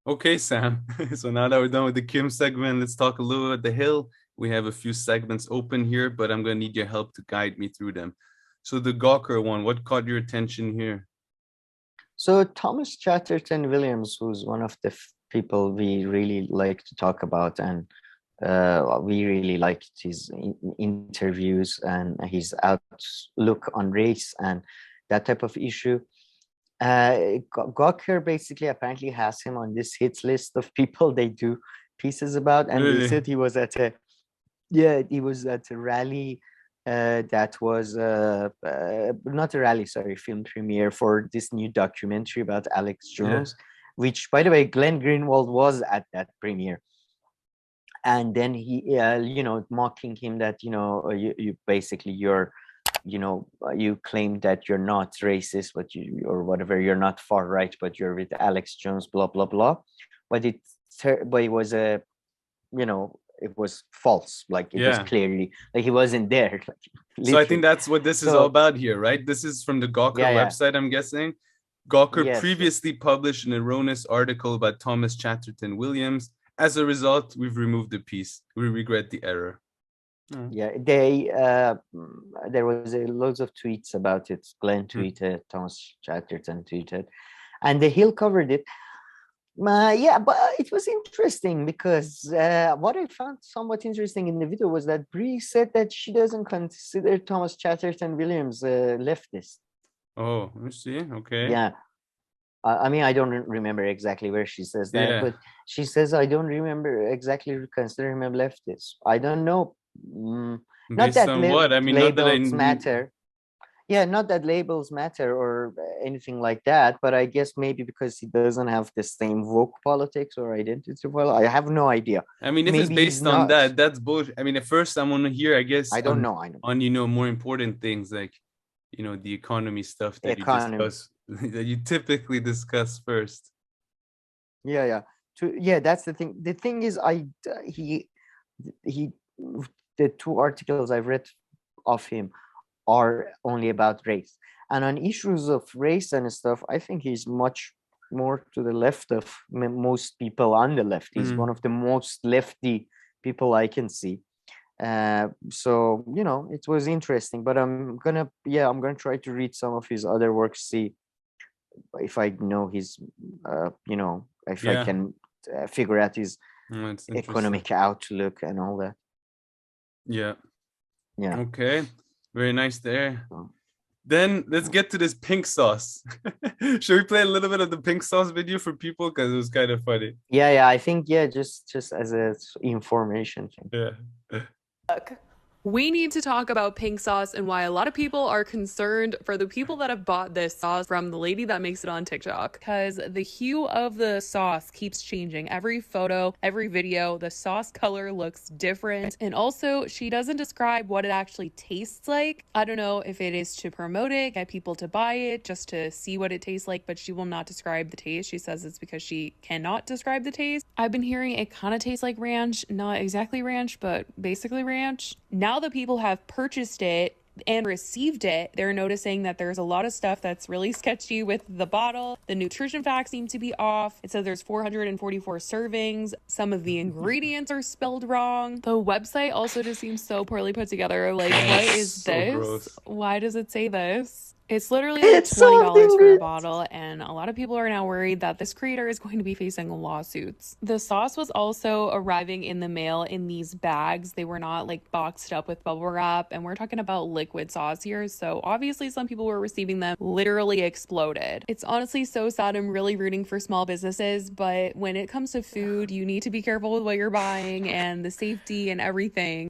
Okay, Sam. So now that we're done with the Kim segment, let's talk a little about the Hill. We have a few segments open here, but I'm going to need your help to guide me through them. So the Gawker one, what caught your attention here? So Thomas Chatterton Williams, who's one of the people we really like to talk about, and we really liked his interviews and his outlook on race and that type of issue. Gawker basically apparently has him on this hits list of people they do pieces about, and they Really? said he was at a rally that was not a rally, sorry, film premiere for this new documentary about Alex Yeah. Jones, which, by the way, Glenn Greenwald was at that premiere. And then he, mocking him that, you basically you claim that you're not racist, but you or whatever, you're not far right, but you're with Alex Jones, blah blah blah. But it was it was false. Like, it was Yeah. clearly like he wasn't there. Like, So I think literally. that's what this is all about here, right? This is from the Gawker Yeah. website, I'm guessing. Gawker Yes. previously published an erroneous article about Thomas Chatterton Williams. As a result, we've removed the piece. We regret the error. Yeah, there was loads of tweets about it. Glenn tweeted, Thomas Chatterton tweeted, and the Hill covered it. Yeah, but it was interesting because what I found somewhat interesting in the video was that Brie said that she doesn't consider Thomas Chatterton Williams a leftist. Oh, let me see. Okay. Yeah. I mean, I don't remember exactly where she says that, but she says, I don't remember exactly considering him a leftist. I don't know. Not Based that on what? I mean, not that labels matter. Yeah, not that labels matter or anything like that, but I guess maybe because he doesn't have the same woke politics or identity. Well, I have no idea. I mean, if maybe it's based on that, that's bullshit. I mean, at first I want to hear, I guess, I don't know. on more important things like, the economy stuff that you discuss, that you typically discuss first. Yeah. That's the thing. The thing is, the two articles I've read of him are only about race, and on issues of race and stuff, I think he's much more to the left of most people on the left. He's one of the most lefty people I can see. So it was interesting, but I'm gonna try to read some of his other works, see if I know his if I can figure out his economic outlook and all that. Yeah. Okay, very nice there. Then let's get to this pink sauce. Should we play a little bit of the pink sauce video for people, because it was kind of funny? Yeah, I think just as a information thing. Yeah. Look, we need to talk about pink sauce and why a lot of people are concerned for the people that have bought this sauce from the lady that makes it on TikTok, because the hue of the sauce keeps changing. Every photo, every video, the sauce color looks different. And also, she doesn't describe what it actually tastes like. I don't know if it is to promote it, get people to buy it, just to see what it tastes like, but she will not describe the taste. She says it's because she cannot describe the taste. I've been hearing it kind of tastes like ranch, not exactly ranch, but basically ranch. Now that people have purchased it and received it, they're noticing that there's a lot of stuff that's really sketchy with the bottle. The nutrition facts seem to be off. It says there's 444 servings. Some of the ingredients are spelled wrong. The website also just seems so poorly put together. Like, what is this? Gross. Why does it say this? It's literally like $20 for a bottle, and a lot of people are now worried that this creator is going to be facing lawsuits. The sauce was also arriving in the mail in these bags. They were not like boxed up with bubble wrap, and we're talking about liquid sauce here, so obviously some people were receiving them literally exploded. It's honestly so sad. I'm really rooting for small businesses, but when it comes to food, you need to be careful with what you're buying and the safety and everything.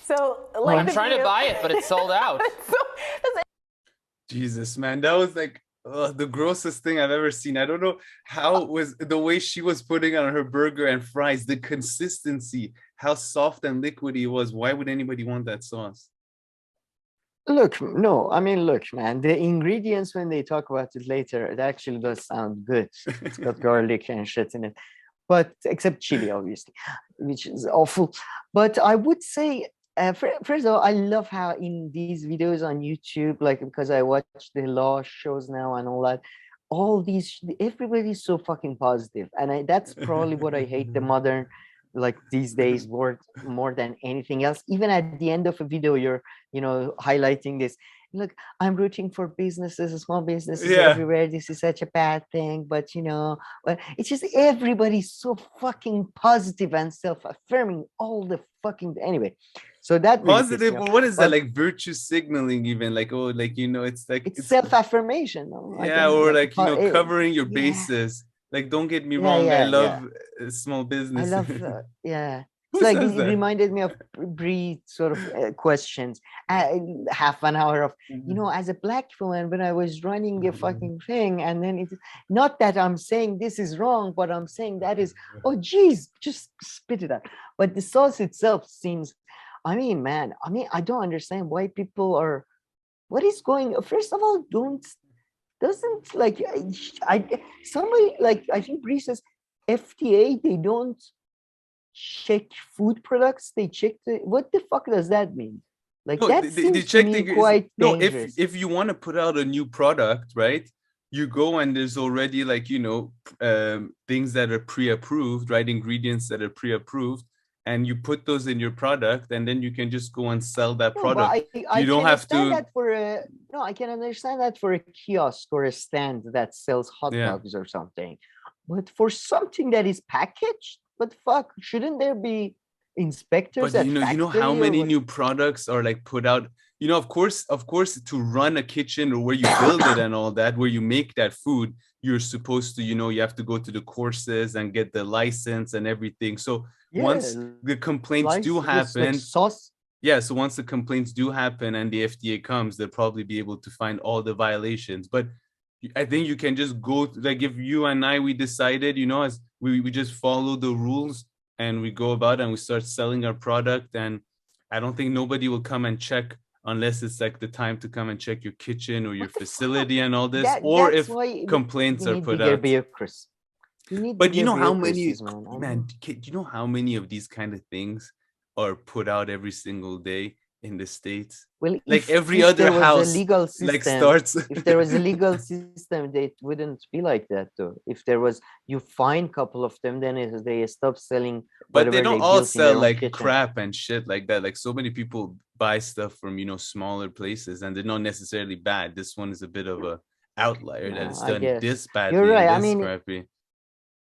So, like, I'm trying to buy it, but it's sold out. Jesus, man, that was like the grossest thing I've ever seen. I don't know how it was the way she was putting on her burger and fries, the consistency, how soft and liquidy it was. Why would anybody want that sauce? Look, man, the ingredients, when they talk about it later, it actually does sound good. It's got garlic and shit in it, but except chili, obviously, which is awful. But I would say, first of all, I love how in these videos on YouTube, like, because I watch the law shows now and all that, all these, everybody's so fucking positive, and that's probably what I hate the modern, like these days, more than anything else. Even at the end of a video, you're highlighting this. Look, I'm rooting for businesses, small businesses everywhere. This is such a bad thing, but well, it's just everybody's so fucking positive and self-affirming all the fucking anyway. So that really positive. pissed me off. What is that, But like virtue signaling? Even like, oh, like it's like it's self-affirmation. No? I yeah, don't know, or like covering your yeah. bases. Like, don't get me Yeah, wrong, I yeah, love small I business. love, yeah. Who It's like says it that? reminded me of Brie sort of questions. Half an hour of, as a black woman, when I was running a fucking thing, and then it's not that I'm saying this is wrong, but I'm saying that is, oh geez, just spit it out. But the sauce itself seems, I mean, man, I don't understand why people are, what is going, first of all, doesn't like, somebody, like, I think Brie says, FDA, they don't check food products, they check what the fuck does that mean? Like, No, that they seems to check me the quite no. dangerous. If you want to put out a new product, right? You go and there's already like things that are pre-approved, right? Ingredients that are pre-approved, and you put those in your product, and then you can just go and sell that No, product. but I You don't can have understand to. that for a, no, I can understand that for a kiosk or a stand that sells hot Yeah. dogs or something. But for something that is packaged, but fuck, shouldn't there be inspectors But at you know how factory or many what? new products are like put out. Of course, to run a kitchen or where you build it and all that, where you make that food, you're supposed to, you have to go to the courses and get the license and everything. So once Yeah, the complaints do just like happen, sauce. yeah, so once the complaints do happen and the FDA comes, they'll probably be able to find all the violations. But I think you can just go, like, if you and I, we decided, as we just follow the rules and we go about and we start selling our product, and I don't think nobody will come and check unless it's like the time to come and check your kitchen or your What the facility fuck? and all this, or That's if why complaints we are need put bigger out. bureaucracy. We need But you bigger know how many, bureaucracies, man. man, do you know how many of these kind of things are put out every single day in the States? Well, Like every if other there was a house, legal like system, starts. if there was a legal system, they wouldn't be like that, though. If there was, you find a couple of them, then they stop selling But they whatever don't they all built in sell their own like kitchen. crap and shit like that. Like, so many people buy stuff from smaller places, and they're not necessarily bad. This one is a bit of a outlier that No, it's I done guess this you're badly right. and I this mean, crappy.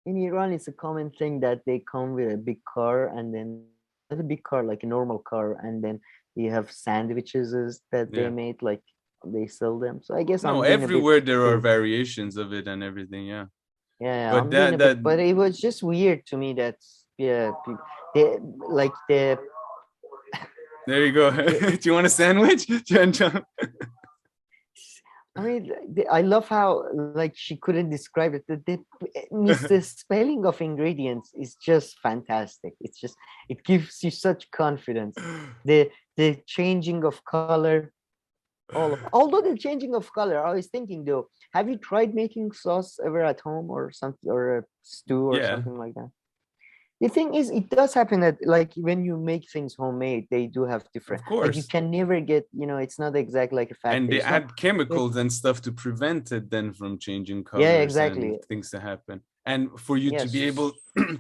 in Iran, it's a common thing that they come with a big car, and then not a big car, like a normal car, and then you have sandwiches that they Yeah. made, like they sell them. So I guess No, I'm being a bit everywhere there are too. variations of it and everything. Yeah. Yeah, But I'm being a bit, that but it was just weird to me that, yeah, they like the. there you go. Do you want a sandwich? Do you want to- I mean, I love how, like, she couldn't describe it. The spelling of ingredients is just fantastic. It's just, it gives you such confidence. The changing of color, although the changing of color, I was thinking though, have you tried making sauce ever at home or something, or a stew or Yeah. something like that? The thing is, it does happen that, like, when you make things homemade, they do have different. Of course. Like, you can never get, it's not exactly like a factory. And they It's not- add chemicals and stuff to prevent it then from changing colors Yeah, exactly. and things to happen. And for you to Yes. be able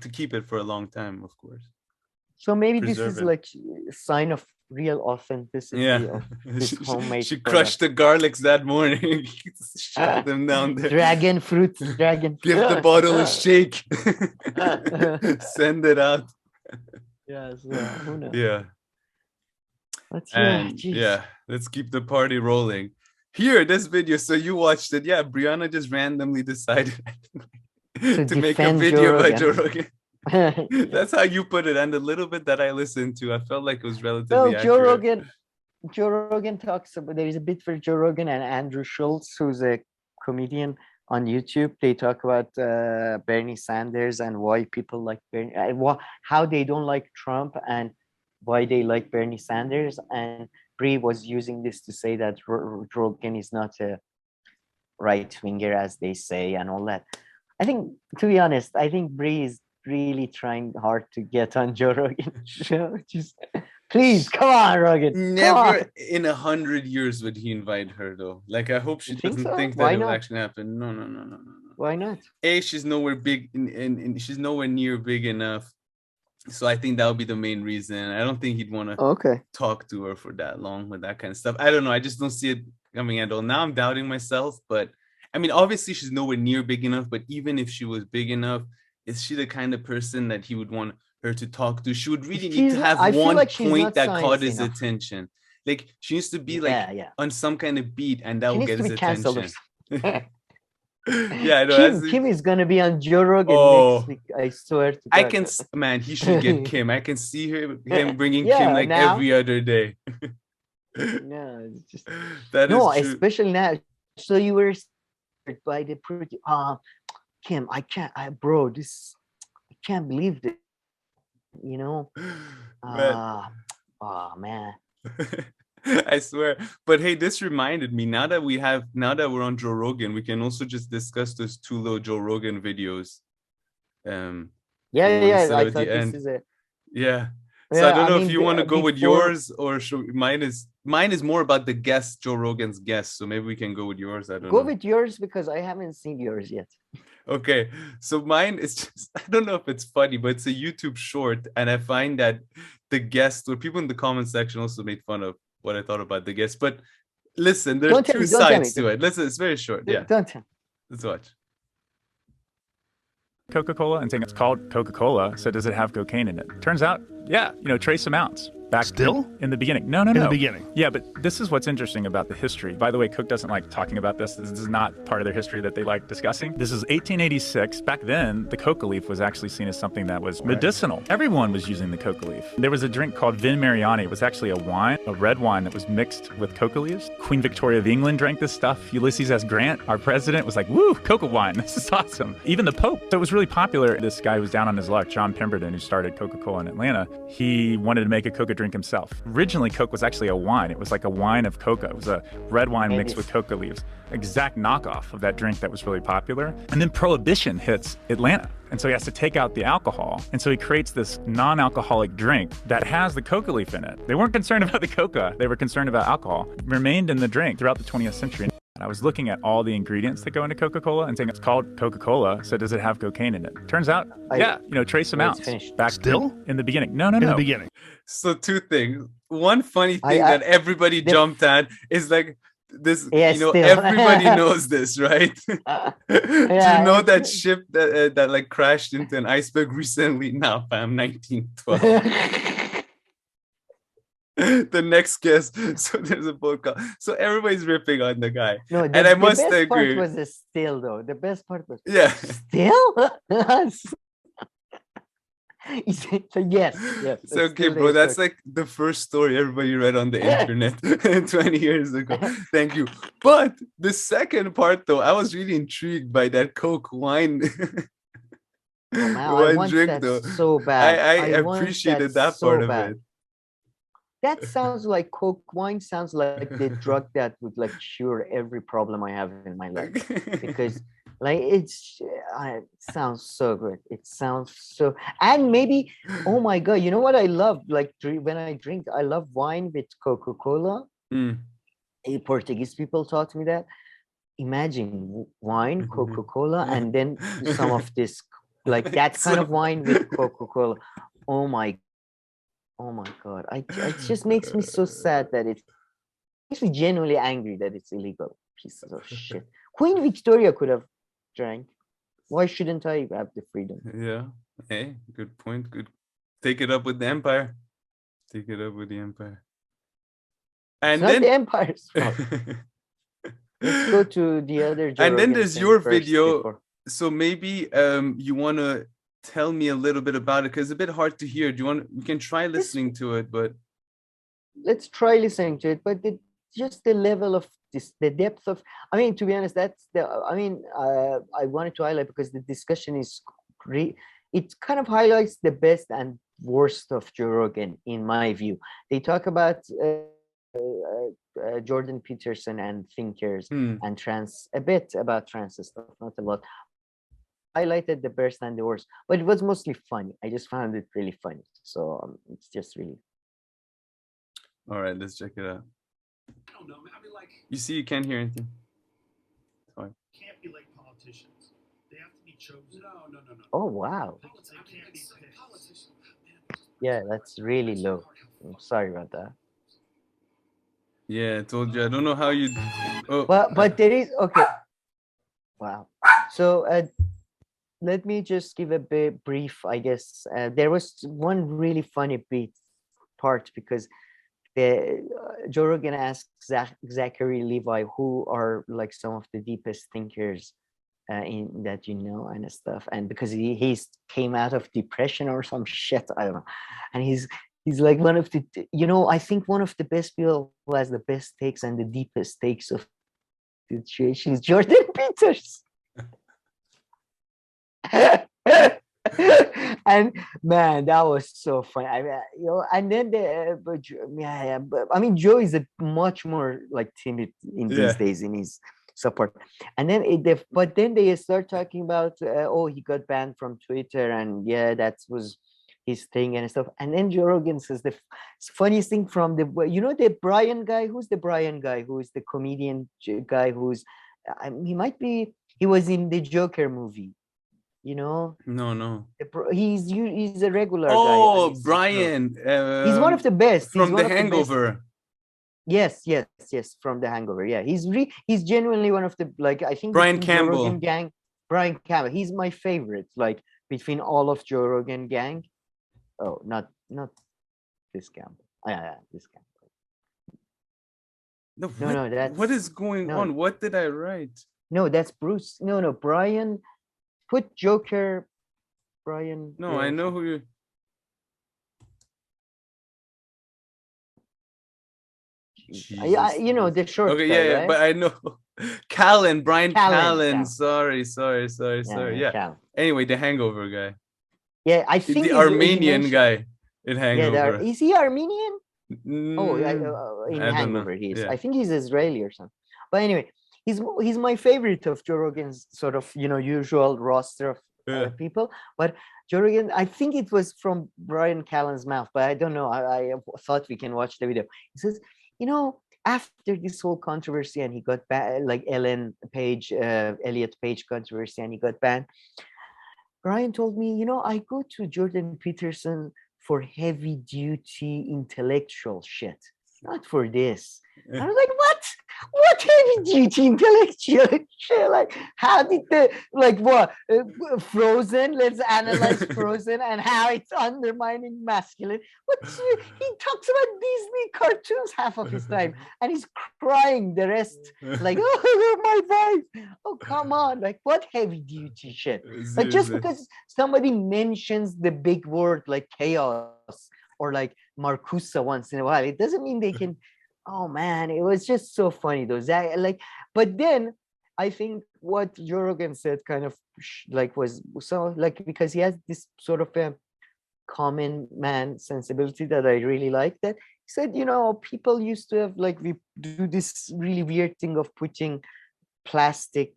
to keep it for a long time, of course. So maybe Preserve this is it. like a sign of real authenticity Yeah. of this homemade She product. crushed the garlics that morning. Shot them down there. Dragon fruit, dragon. Give the bottle a shake. Send it out. Yeah, so who knows? Yeah. But yeah, And geez. yeah, let's keep the party rolling. Here, this video. So you watched it. Yeah, Briahna just randomly decided to make a defend video Joe about Rogan. Joe Rogan. That's how you put it. And the little bit that I listened to, I felt like it was relatively Well, accurate. Joe Rogan talks about, there is a bit for Joe Rogan and Andrew Schultz, who's a comedian on YouTube. They talk about Bernie Sanders and why people like Bernie, how they don't like Trump and why they like Bernie Sanders. And Brie was using this to say that Rogan is not a right winger, as they say, and all that. I think, to be honest, I think Brie is really trying hard to get on Joe Rogan show. Just Please, come on, Rogan. Come on. Never in 100 years would he invite her though. Like I hope she You think doesn't so? think that Why it will not? actually happen. No. Why not? She's nowhere big and she's nowhere near big enough. So I think that would be the main reason. I don't think he'd want to Okay. talk to her for that long with that kind of stuff. I don't know. I just don't see it coming at all. Now I'm doubting myself, but I mean, obviously she's nowhere near big enough, but even if she was big enough, is she the kind of person that he would want her to talk to? She would really need to have I feel one like she's point not that caught science his enough. attention. Like she needs to be Yeah. on some kind of beat and that She will needs get to his be canceled. attention. Yeah, I know. Kim is gonna be on Joe Rogan next week. I swear to God. I can, man, he should get Kim. I can see him bringing Yeah, Kim like now. every other day. No, it's just That no, is true. especially now. So you were by the pretty Kim, I can't I can't believe this. You know? Man. I swear. But hey, this reminded me, now that we're on Joe Rogan, we can also just discuss those 2 little Joe Rogan videos. Yeah. I At thought the this end. is a Yeah. So I don't know if you want to go with before- yours or mine is more about the guest, Joe Rogan's guest. So maybe we can go with yours. I don't know. Go with yours because I haven't seen yours yet. Okay, so mine is just, I don't know if it's funny, but it's a YouTube short. And I find that the guest, or people in the comment section also made fun of what I thought about the guest. But listen, there's 2 sides to it. Listen, it's very short. Yeah. Don't tell. Let's watch. Coca-Cola and saying it's called Coca-Cola, so does it have cocaine in it? Turns out, yeah, trace amounts. Back Still? in the beginning. No. In the beginning. Yeah, but this is what's interesting about the history. By the way, Cook doesn't like talking about this. This is not part of their history that they like discussing. This is 1886. Back then, the coca leaf was actually seen as something that was medicinal. Everyone was using the coca leaf. There was a drink called Vin Mariani. It was actually a wine, a red wine that was mixed with coca leaves. Queen Victoria of England drank this stuff. Ulysses S. Grant, our president, was like, woo, coca wine. This is awesome. Even the Pope. So it was really popular. This guy who was down on his luck, John Pemberton, who started Coca-Cola in Atlanta, he wanted to make a coca drink himself. Originally, Coke was actually a wine. It was like a wine of coca. It was a red wine mixed with coca leaves. Exact knockoff of that drink that was really popular. And then Prohibition hits Atlanta. And so he has to take out the alcohol. And so he creates this non-alcoholic drink that has the coca leaf in it. They weren't concerned about the coca. They were concerned about alcohol. It remained in the drink throughout the 20th century. I was looking at all the ingredients that go into Coca-Cola and saying it's called Coca-Cola, so does it have cocaine in it? Turns out, trace amounts. Back Still? in the beginning. No. In the beginning. So 2 things. One funny thing that everybody jumped at is like this, everybody knows this, right? Do you know that ship that like crashed into an iceberg recently? Now, fam, 1912. The next guest. So there's a book called, so everybody's ripping on the guy. No, and I must agree. The best agree. part was the still though. The best part was still. Yes. It's okay, bro. That's like the first story everybody read on the internet 20 years ago. Thank you. But the second part, though, I was really intrigued by that Coke wine. I want drink, that though. so bad. I appreciated that so part bad. of it. That sounds like Coke wine. Sounds like the drug that would like cure every problem I have in my life. Because like it sounds so good. It sounds so, and maybe, oh my God, you know what I love? Like when I drink, I love wine with Coca-Cola. Portuguese people taught me that. Imagine wine, Coca-Cola, and then some of this, like that kind of wine with Coca-Cola. Oh my God. It just makes me so sad that it makes me genuinely angry that it's illegal. Pieces of shit. Queen Victoria could have drank. Why shouldn't I have the freedom? Yeah. Hey, good point. Good. Take it up with the empire. And it's then not the empire's fault. Let's go to the other. And then there's your video. So maybe you want to tell me a little bit about it, because it's a bit hard to hear. We can try listening to it, but let's try listening to it. But just the level of this, the depth of, I mean, to be honest, that's the, I mean, I wanted to highlight because the discussion is great. It kind of highlights the best and worst of Joe Rogan, in my view. They talk about Jordan Peterson and thinkers and a bit about trans stuff, not a lot. Highlighted the best and the worst, but it was mostly funny. I just found it really funny. So it's just really All right, let's check it out. I don't know, man. I mean, like, You see, you can't hear anything. Sorry. can't be like politicians. They have to be chosen. No. Oh wow. They can't be picked. Politicians. Yeah, that's really low. I'm sorry about that. Yeah, I told you. I don't know how you. Oh, But there is okay. Wow. So let me just give a bit brief. I guess there was one really funny part because Joe Rogan asked Zachary Levi, who are like some of the deepest thinkers in that and stuff, and because he's came out of depression or some shit, I don't know, and he's like one of the I think one of the best people who has the best takes and the deepest takes of the situation is Jordan Peters. And man, that was so funny. I mean, and then but I mean, Joe is a much more like timid in these days in his support. And then but then they start talking about he got banned from Twitter, and that was his thing and stuff. And then Joe Rogan says the funniest thing from the Brian guy. Who's the Brian guy? Who is the comedian guy? He was in the Joker movie. No. He's a regular guy. Oh, Brian. He's one of the best. From The Hangover. Yes, from The Hangover. Yeah, he's genuinely one of the I think Brian Campbell gang. Brian Campbell. He's my favorite. Like between all of Joe Rogan gang. Oh, not this Campbell. Yeah, this Campbell. No, that's what is going on? What did I write? No, that's Bruce. No, Brian. Put Joker, Brian. No, I know who you. The short. Okay, guy, right? but I know Brian Callen. Sorry. Yeah. Callen. Anyway, the Hangover guy. Yeah, I think the Armenian guy in Hangover. Is he Armenian? In I Hangover he is. Yeah. I think he's Israeli or something. But anyway, he's my favorite of Joe Rogan's sort of usual roster of people. But Joe Rogan, I think it was from Brian Callen's mouth, but I don't know. I thought we can watch the video. He says, after this whole controversy and he got banned, like Elliot Page controversy, and he got banned. Brian told me, I go to Jordan Peterson for heavy duty intellectual shit, not for this. I was like, what? What heavy duty intellectual shit? Like, how did Frozen? Let's analyze Frozen and how it's undermining masculine. He talks about Disney cartoons half of his time, and he's crying the rest. Like, oh, my wife. Oh, come on! Like, what heavy duty shit? Like, just because somebody mentions the big word like chaos or like Marcusa once in a while, it doesn't mean they can. Oh man, it was just so funny though. But then I think what Joe Rogan said kind of was so because he has this sort of a common man sensibility that I really like. That he said, people used to have we do this really weird thing of putting plastic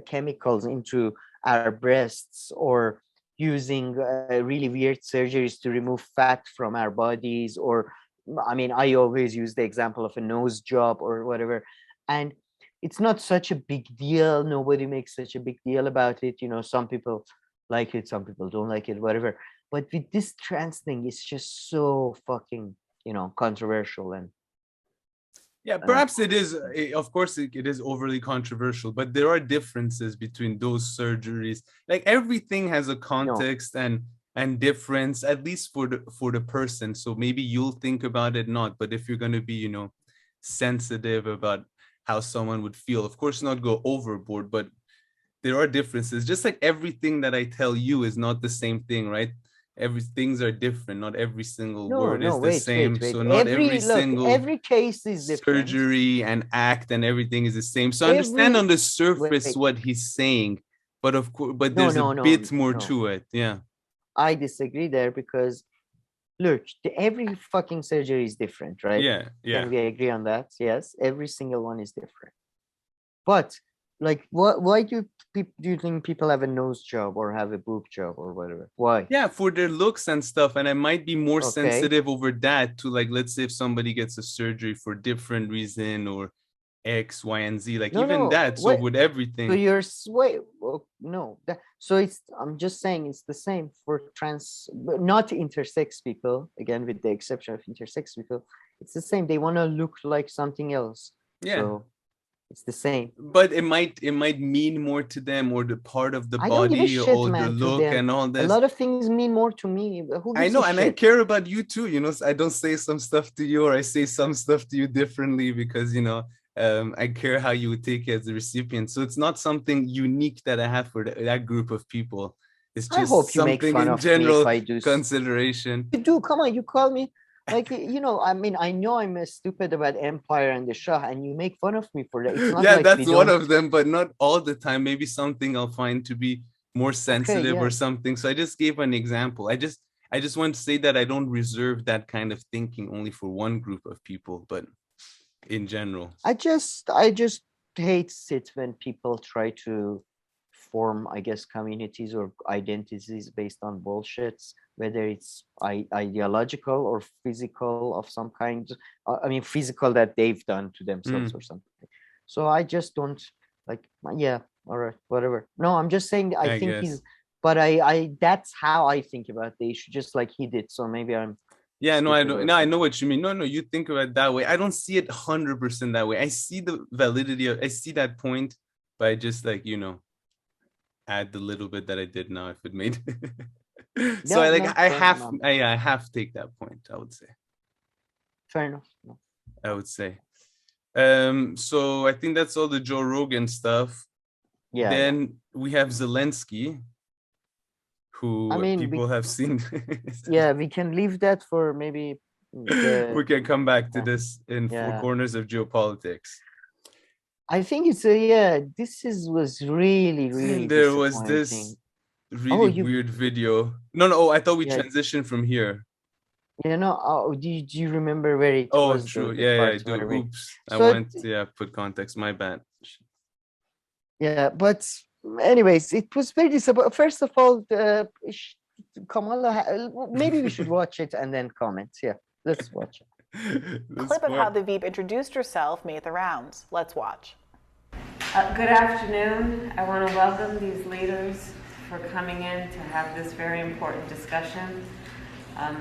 chemicals into our breasts or using really weird surgeries to remove fat from our bodies, or I mean, I always use the example of a nose job or whatever, and it's not such a big deal. Nobody makes such a big deal about it. Some people like it, some people don't like it, whatever. But with this trans thing, it's just so fucking, controversial. And perhaps it is. Of course, it is overly controversial, but there are differences between those surgeries. Like everything has a context and difference, at least for the person. So maybe you'll think about it not, but if you're going to be sensitive about how someone would feel, of course not go overboard, but there are differences. Just like everything that I tell you is not the same thing, right? Things are different. Not every single word is the same. Wait. So not every case is different. Surgery and act and everything is the same. So I understand on the surface what he's saying, but of course, there's a bit more to it. Yeah. I disagree there because, look, every fucking surgery is different, right? Yeah. Can we agree on that? Yes, every single one is different. But Like, why do you think people have a nose job or have a boob job or whatever? Why? Yeah, for their looks and stuff. And I might be more Okay. sensitive over that to, like, let's say if somebody gets a surgery for different reason or X, Y, and Z, like even that. So with everything. So you're no. I'm just saying it's the same for trans, but not intersex people. Again, with the exception of intersex people, it's the same. They want to look like something else. Yeah. So it's the same. But it might mean more to them, or the part of the I don't give a body, shit, or man, the to look them. and all this. A lot of things mean more to me. Who I gives know, a and shit? I care about you too. You know, I don't say some stuff to you, or I say some stuff to you differently because, you know, I care how you would take it as a recipient. So it's not something unique that I have for that group of people. It's just I hope you make something fun in of me general if I do. consideration. You do. Come on, you call me. Like, you know, I mean, I know I'm stupid about Empire and the Shah, and you make fun of me for that. It's not Yeah, like that's one of them, but not all the time. Maybe something I'll find to be more sensitive or something. So I just gave an example. I just want to say that I don't reserve that kind of thinking only for one group of people, but in general. I just hate it when people try to form, I guess, communities or identities based on bullshits, whether it's ideological or physical of some kind. I mean, physical that they've done to themselves or something. So I just don't like. Yeah, all right, whatever. No, I'm just saying. I think guess. he's. But I that's how I think about the issue, just like he did. So maybe I'm. Yeah, no, I don't. No, I know what you mean. No, you think about it that way. I don't see it 100% that way. I see the validity of. I see that point, but I just, like, you know, add the little bit that I did now if it made. So I have to take that point, I would say. Fair enough. No. I would say. So I think that's all the Joe Rogan stuff. Yeah. Then we have Zelensky, who people have seen. Yeah, we can leave that for maybe. We can come back to this in Four Corners of Geopolitics. I think it's was really there was this really weird video. No, I thought we transitioned from here. You know, do you remember where it was? Oh, true. I do. Oops. I went put context. My bad. Yeah, but anyways, it was very disappointing. First of all, Kamala, maybe we should watch it and then comment. Yeah, let's watch it. A clip of how the Veep introduced herself made the rounds. Let's watch. Good afternoon. I want to welcome these leaders for coming in to have this very important discussion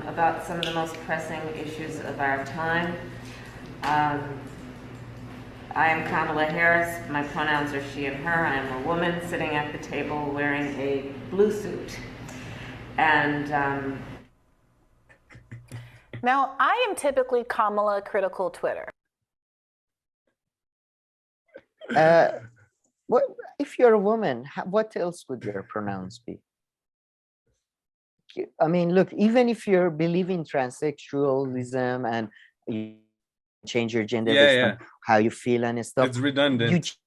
about some of the most pressing issues of our time. I am Kamala Harris. My pronouns are she and her. I am a woman sitting at the table wearing a blue suit. And now, I am typically Kamala critical Twitter. What if you're a woman? What else would your pronouns be? I mean, look, even if you believe in transsexualism and you change your gender based on how you feel and stuff, it's redundant. You change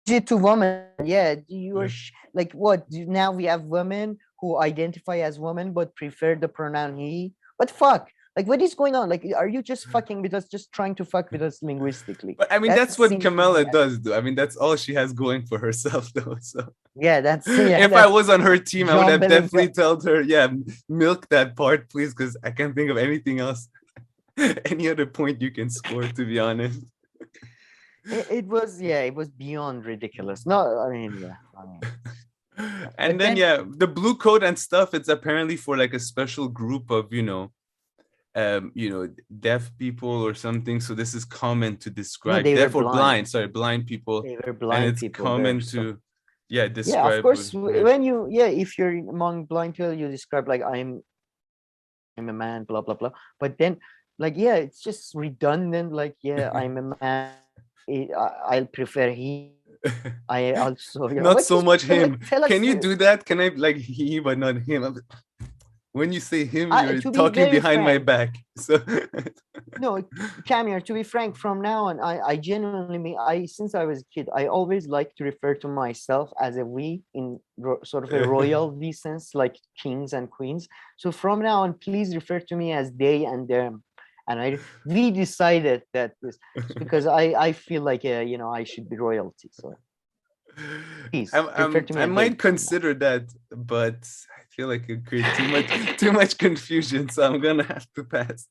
it to woman. Yeah, you are like what? Now we have women who identify as women but prefer the pronoun he. What fuck? Like, what is going on? Like, are you just fucking with us, just trying to fuck with us linguistically? But I mean, that's what Kamala does, though. I mean, that's all she has going for herself, though. So yeah, if I was on her team, I would have definitely told her, milk that part, please, because I can't think of anything else, any other point you can score, to be honest. It was beyond ridiculous. No, I mean, And then the blue coat and stuff, it's apparently for like a special group of, deaf people or something. So this is common to describe. Therefore, blind people. They were blind and it's people. Common to describe. Yeah, of course. When if you're among blind people, you describe like I'm a man, blah blah blah. But then, like, it's just redundant. Like, I'm a man. I'll prefer he. I also not so much him. Can you do that? Can I like he but not him? When you say him, you're talking behind my back. So no, Camille, to be frank, from now on, I genuinely mean, since I was a kid, I always like to refer to myself as a we in sort of a royal V sense, like kings and queens. So from now on, please refer to me as they and them. And we decided that this because I feel like I should be royalty. So Please refer to me I again. might consider that, but I feel like it creates too much confusion, so I'm gonna have to pass.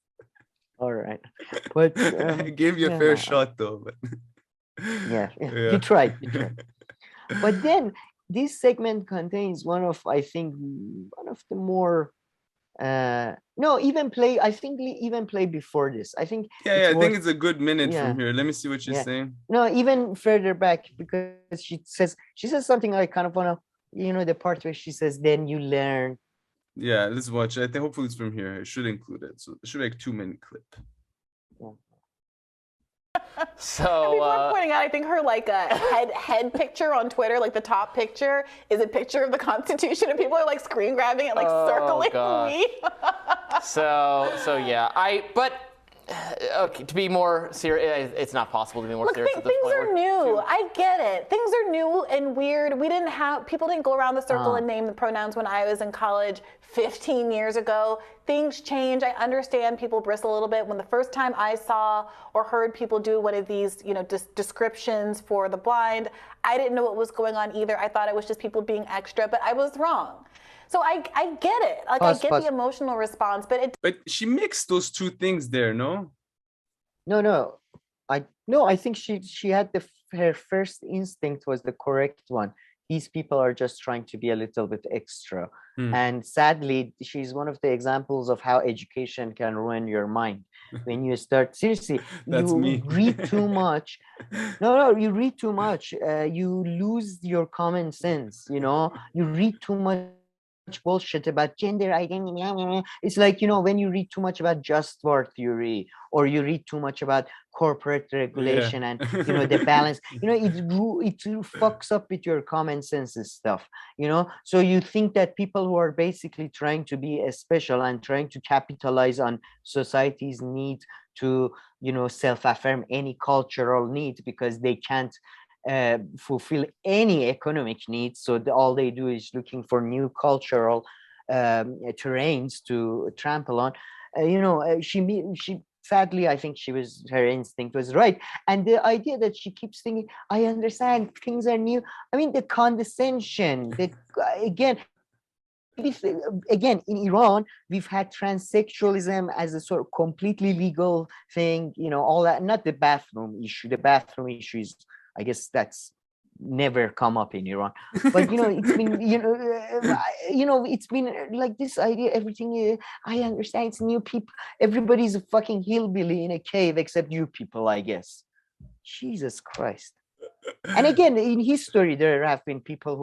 All right, but I gave you a yeah, fair no, shot though, but yeah, you tried. But then this segment contains one of the more no, even play. I think we even play before this. I think I think it's a good minute yeah. from here. Let me see what she's Yeah. saying. No, even further back, because she says something I kind of wanna, the part where she says, "Then you learn." Yeah, let's watch it. I think hopefully it's from here. It should include it. So it should be like 2-minute clip. So People are pointing out, I think her like a head picture on Twitter, like the top picture, is a picture of the Constitution, and people are like screen grabbing it, like circling gosh. me. so yeah, okay, to be more serious, it's not possible to be more Look, serious at this things point. are new. I get it. Things are new and weird. People didn't go around the circle and name the pronouns when I was in college 15 years ago. Things change. I understand people bristle a little bit. When the first time I saw or heard people do one of these, descriptions for the blind, I didn't know what was going on either. I thought it was just people being extra, but I was wrong. So I get it. Like I get the emotional response, but she mixed those two things there, no? No. I think she had her first instinct was the correct one. These people are just trying to be a little bit extra. And sadly, she's one of the examples of how education can ruin your mind. When you start, seriously, you read too much. No, you read too much. You lose your common sense, you read too much bullshit about gender identity. It's like, when you read too much about just war theory, or you read too much about corporate regulation and the balance, it fucks up with your common sense stuff, so you think that people who are basically trying to be special and trying to capitalize on society's need to self-affirm any cultural need because they can't fulfill any economic needs, so all they do is looking for new cultural terrains to trample on. She sadly, I think her instinct was right, and the idea that she keeps thinking, I understand things are new. I mean, the condescension, again, in Iran, we've had transsexualism as a sort of completely legal thing, all that. Not the bathroom issue. The bathroom issue is, I guess, that's never come up in Iran. But it's been, it's been like this idea. Everything, I understand, it's new people. Everybody's a fucking hillbilly in a cave except you people, I guess. Jesus Christ. And again, in history, there have been people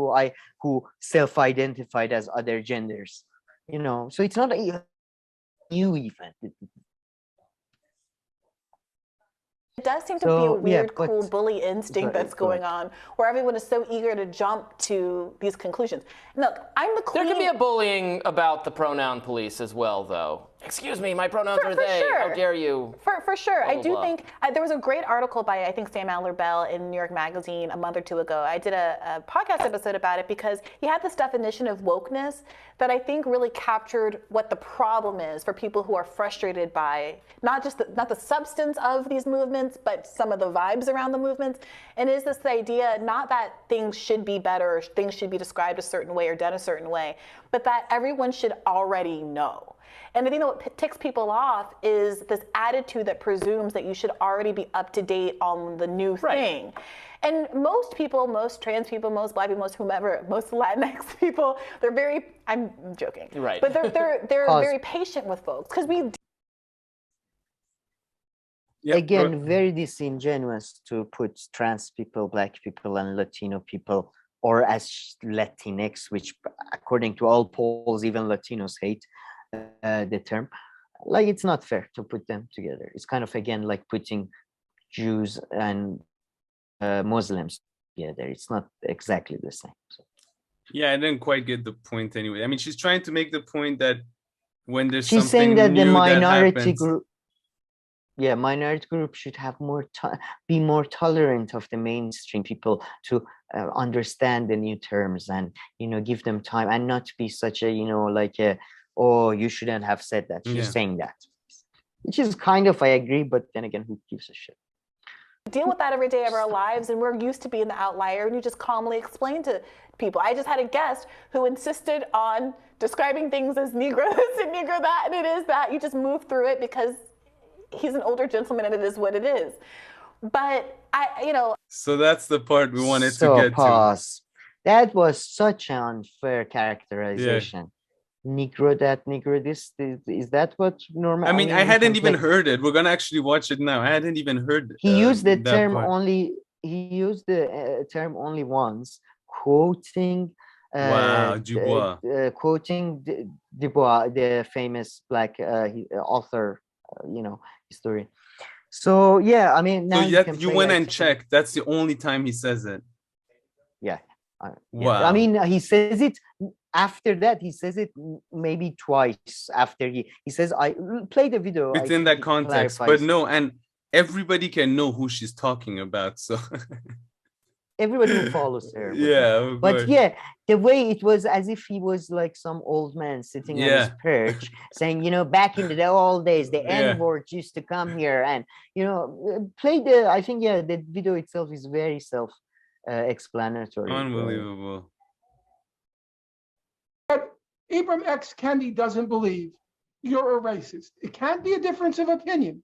who self-identified as other genders, so it's not a new event. It does seem to be a weird, cool bully instinct that's going on, where everyone is so eager to jump to these conclusions. Look, I'm the queen. There can be a bullying about the pronoun police as well, though. Excuse me, my pronouns are they. Sure. How dare you? For sure. Blah, I do blah. think there was a great article by, I think, Sam Adler-Bell in New York Magazine a month or two ago. I did a podcast episode about it because he had this definition of wokeness that I think really captured what the problem is for people who are frustrated by not the substance of these movements, but some of the vibes around the movements. And is this idea not that things should be better, or things should be described a certain way or done a certain way, but that everyone should already know. And I think that what ticks people off is this attitude that presumes that you should already be up to date on the new thing. And most people, most trans people, most black people, most whomever, most Latinx people, they're very, I'm joking. Right. But they're very patient with folks because we. Again, very disingenuous to put trans people, black people, and Latino people, or as Latinx, which according to all polls, even Latinos hate the term. Like, it's not fair to put them together. It's kind of, again, like putting Jews and Muslims together. It's not exactly the same. So. Yeah, I didn't quite get the point anyway. I mean, she's trying to make the point that when there's she's something saying that new the minority that happens, group, minority group should have be more tolerant of the mainstream people to understand the new terms and give them time and not be such a like a, oh, you shouldn't have said that. She's saying that, which is kind of, I agree, but then again, who gives a shit? deal with that every day of our lives, and we're used to being the outlier, and you just calmly explain to people. I just had a guest who insisted on describing things as Negro this and Negro that, and it is that. You just move through it because he's an older gentleman and it is what it is. But So that's the part we wanted So to get pause. That was such an unfair to. characterization. Negro that, Negro this. Is that what normal? I mean, I we hadn't can even play- heard it. We're gonna actually watch it now. I hadn't even heard. He used the that term part. only. He used the term only once, quoting. Wow, Dubois. Quoting Dubois, the famous black author, historian. So yeah, I mean, now So you can you play, went I and think- checked. That's the only time he says it. Yeah. Wow. I mean, he says it after that. He says it maybe twice after he says, "I play the video." I Within think that it context, but clarifies. no, and everybody can know who she's talking about. So Everybody who follows her. would know. yeah, of But course. yeah, the way it was as if he was like some old man sitting on his Yeah. perch saying, back in the old days, the Yeah. N-word used to come here and, I think, yeah, the video itself is very self-explanatory. Unbelievable. Ibram X. Kendi doesn't believe you're a racist. It can't be a difference of opinion.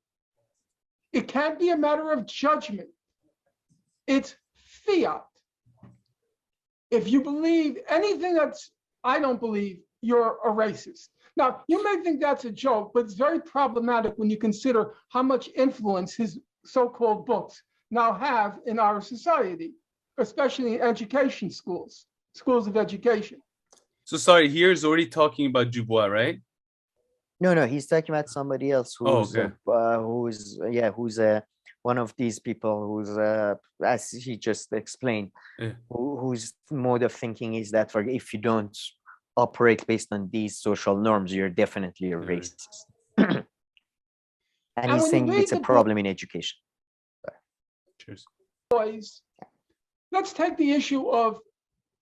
It can't be a matter of judgment. It's fiat. If you believe anything I don't believe, you're a racist. Now, you may think that's a joke, but it's very problematic when you consider how much influence his so-called books now have in our society, especially in education schools of education. So sorry, here's already talking about Dubois, right? No, he's talking about somebody else who's okay. who's one of these people who's as he just explained, Yeah. whose mode of thinking is that if you don't operate based on these social norms, you're definitely a racist. And he's when you saying read it's a the book- problem in education. Cheers. Boys, let's take the issue of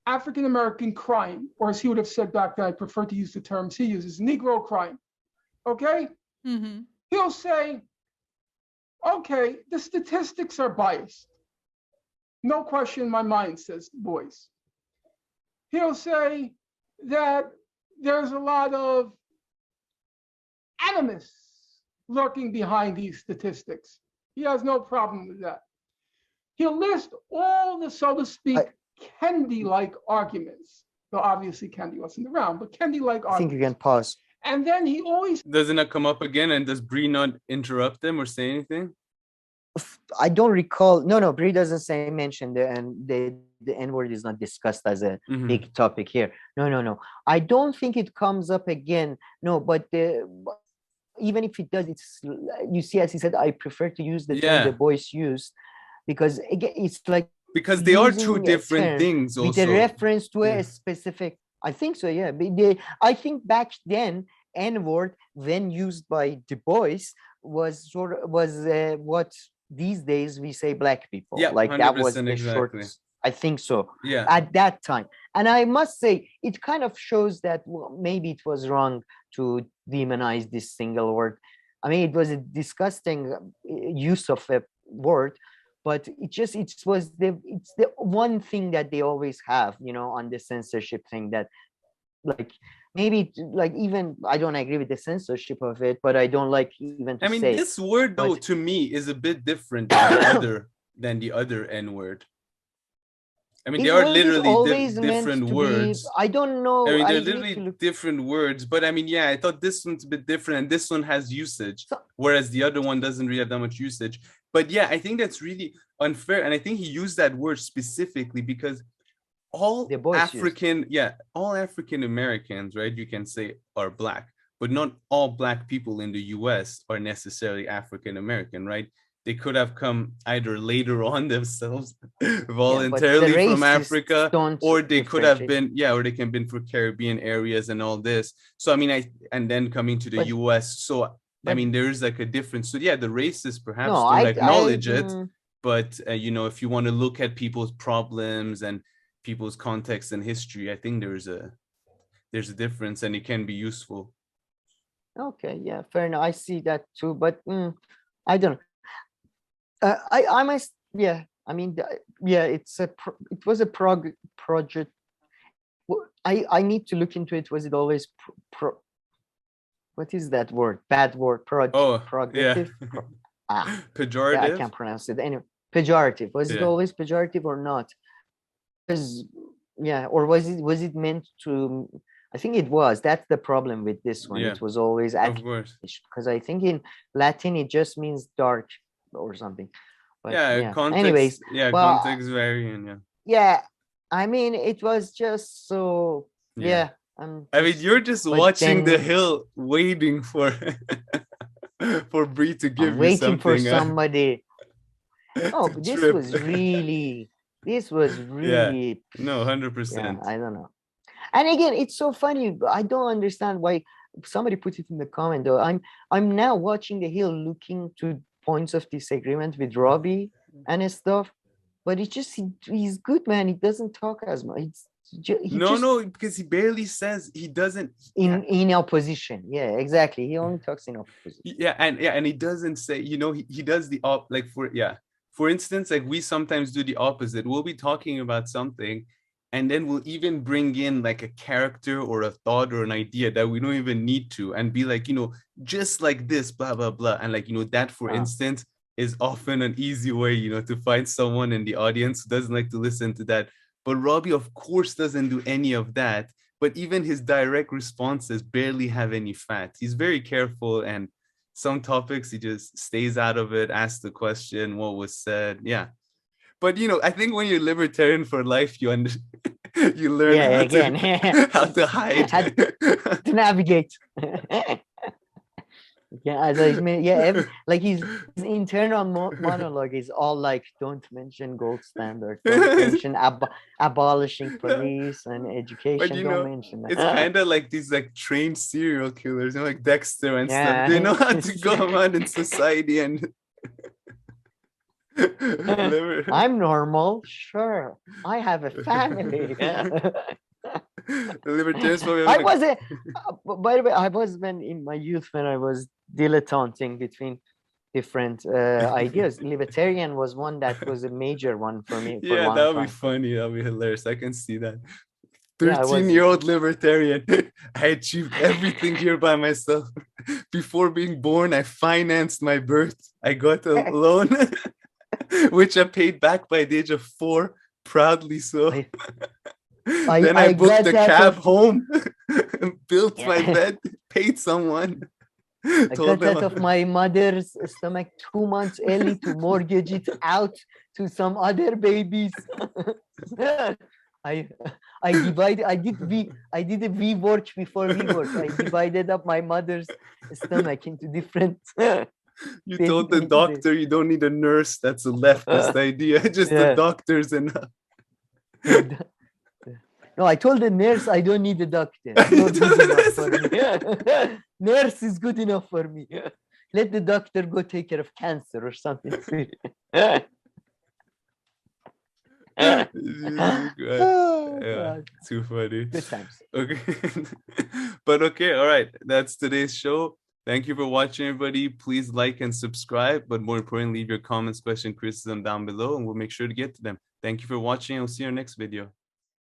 African American crime, or as he would have said back then, I prefer to use the terms he uses, Negro crime. Okay? Mm-hmm. He'll say, okay, the statistics are biased. No question in my mind, says Boyce. He'll say that there's a lot of animus lurking behind these statistics. He has no problem with that. He'll list all the, so to speak, Kendi-like arguments. Though obviously Kendi wasn't around, but Kendi-like I think arguments. you can pause. And then he always Doesn't it come up again? And does Bree not interrupt them or say anything? I don't recall. No, Brie doesn't say mention the N-word is not discussed as a Mhm. big topic here. No. I don't think it comes up again. No, but even if it does, it's, you see, as he said, I prefer to use the term Yeah. the boys used, because again, it's like Because they are using two a different term things with a also. reference to Yeah. a specific. I think so, yeah. But I think back then, N-word, when used by Du Bois, was what these days we say black people. Yeah, like that was 100% the exactly. short. I think so. Yeah. At that time, and I must say, it kind of shows that maybe it was wrong to demonize this single word. I mean, it was a disgusting use of a word, but it's the one thing that they always have, on the censorship thing, that like maybe like, even I don't agree with the censorship of it, but I don't like even to I mean, say this word though, but- to me, is a bit different than the other N word. I mean, they are was it literally always meant different to be- words. I don't know. I mean, they're need to literally look- different words, but I mean, yeah, I thought this one's a bit different, and this one has usage, So- whereas the other one doesn't really have that much usage. But yeah, I think that's really unfair, and I think he used that word specifically because all The boys all African Americans, right, you can say, are black, but not all black people in the U.S. are necessarily African American, right? They could have come either later on themselves voluntarily from racists Africa, don't or they could have differentiate. been, or they can been from Caribbean areas and all this. So I mean, and then coming to the But- US. So I but- mean, there is like a difference. So yeah, the racists perhaps No, don't I acknowledge it, mm, but if you want to look at people's problems and people's context and history, I think there's a difference, and it can be useful. Okay, yeah, fair enough. I see that too, but I don't know. I must, yeah. I mean, yeah. It was a project. I need to look into it. Was it always what is that word? Bad word. Progressive. Yeah, I Pejorative. can't pronounce it. Anyway, pejorative. Was it Yeah. always pejorative or not? Because or was it meant to? I think it was. That's the problem with this one. Yeah. It was always Of course. because I think in Latin it just means dark or something. But Context. Anyways, well, context varying. Yeah. yeah. I mean, it was just so. Yeah. I mean, you're just watching the hill, waiting for for Brie to give you something. Waiting for somebody. Oh, but this trip. was really. No, 100%. Yeah, I don't know. And again, it's so funny. I don't understand why somebody put it in the comment though. I'm now watching the hill, looking to points of disagreement with Robbie and stuff, but it's just he's good, man. He doesn't talk as much. No, because he barely says. He doesn't in opposition. Yeah, exactly. He only talks in opposition. And he doesn't say. He does the For instance, like we sometimes do the opposite. We'll be talking about something, and then we'll even bring in like a character or a thought or an idea that we don't even need to, and be like, just like this, blah blah blah, and like that, for instance, is often an easy way, to find someone in the audience who doesn't like to listen to that. But Robbie, of course, doesn't do any of that. But even his direct responses barely have any fat. He's very careful, and some topics he just stays out of it, asks the question, what was said. Yeah. But, I think when you're libertarian for life, you learn how to hide. To navigate. Like his internal monologue is all like, don't mention gold standard, don't mention abolishing police and education, but, don't mention that. It's kind of like these like trained serial killers, like Dexter and stuff. They know how to go around in society and I'm normal, sure. I have a family. The libertarians by the way, I was in my youth when I was dilettanting between different ideas. Libertarian was one that was a major one for me. Yeah, that would be funny. That would be hilarious. I can see that. 13-year-old libertarian. I achieved everything here by myself. Before being born, I financed my birth. I got a loan, which I paid back by the age of 4, proudly so. Then I booked a cab home, built my bed, paid someone. I got that of my mother's stomach 2 months early to mortgage it out to some other babies. I did a V work before V work. I divided up my mother's stomach into different. You told the doctor you don't need a nurse. That's a leftist idea. Just the doctor's enough. No, I told the nurse I don't need a doctor. Not good enough for me. Nurse is good enough for me. Let the doctor go take care of cancer or something. Too funny. Good times. Okay. But okay, all right. That's today's show. Thank you for watching, everybody. Please like and subscribe, but more importantly, leave your comments, question, criticism down below, and we'll make sure to get to them. Thank you for watching. I'll see you in our next video.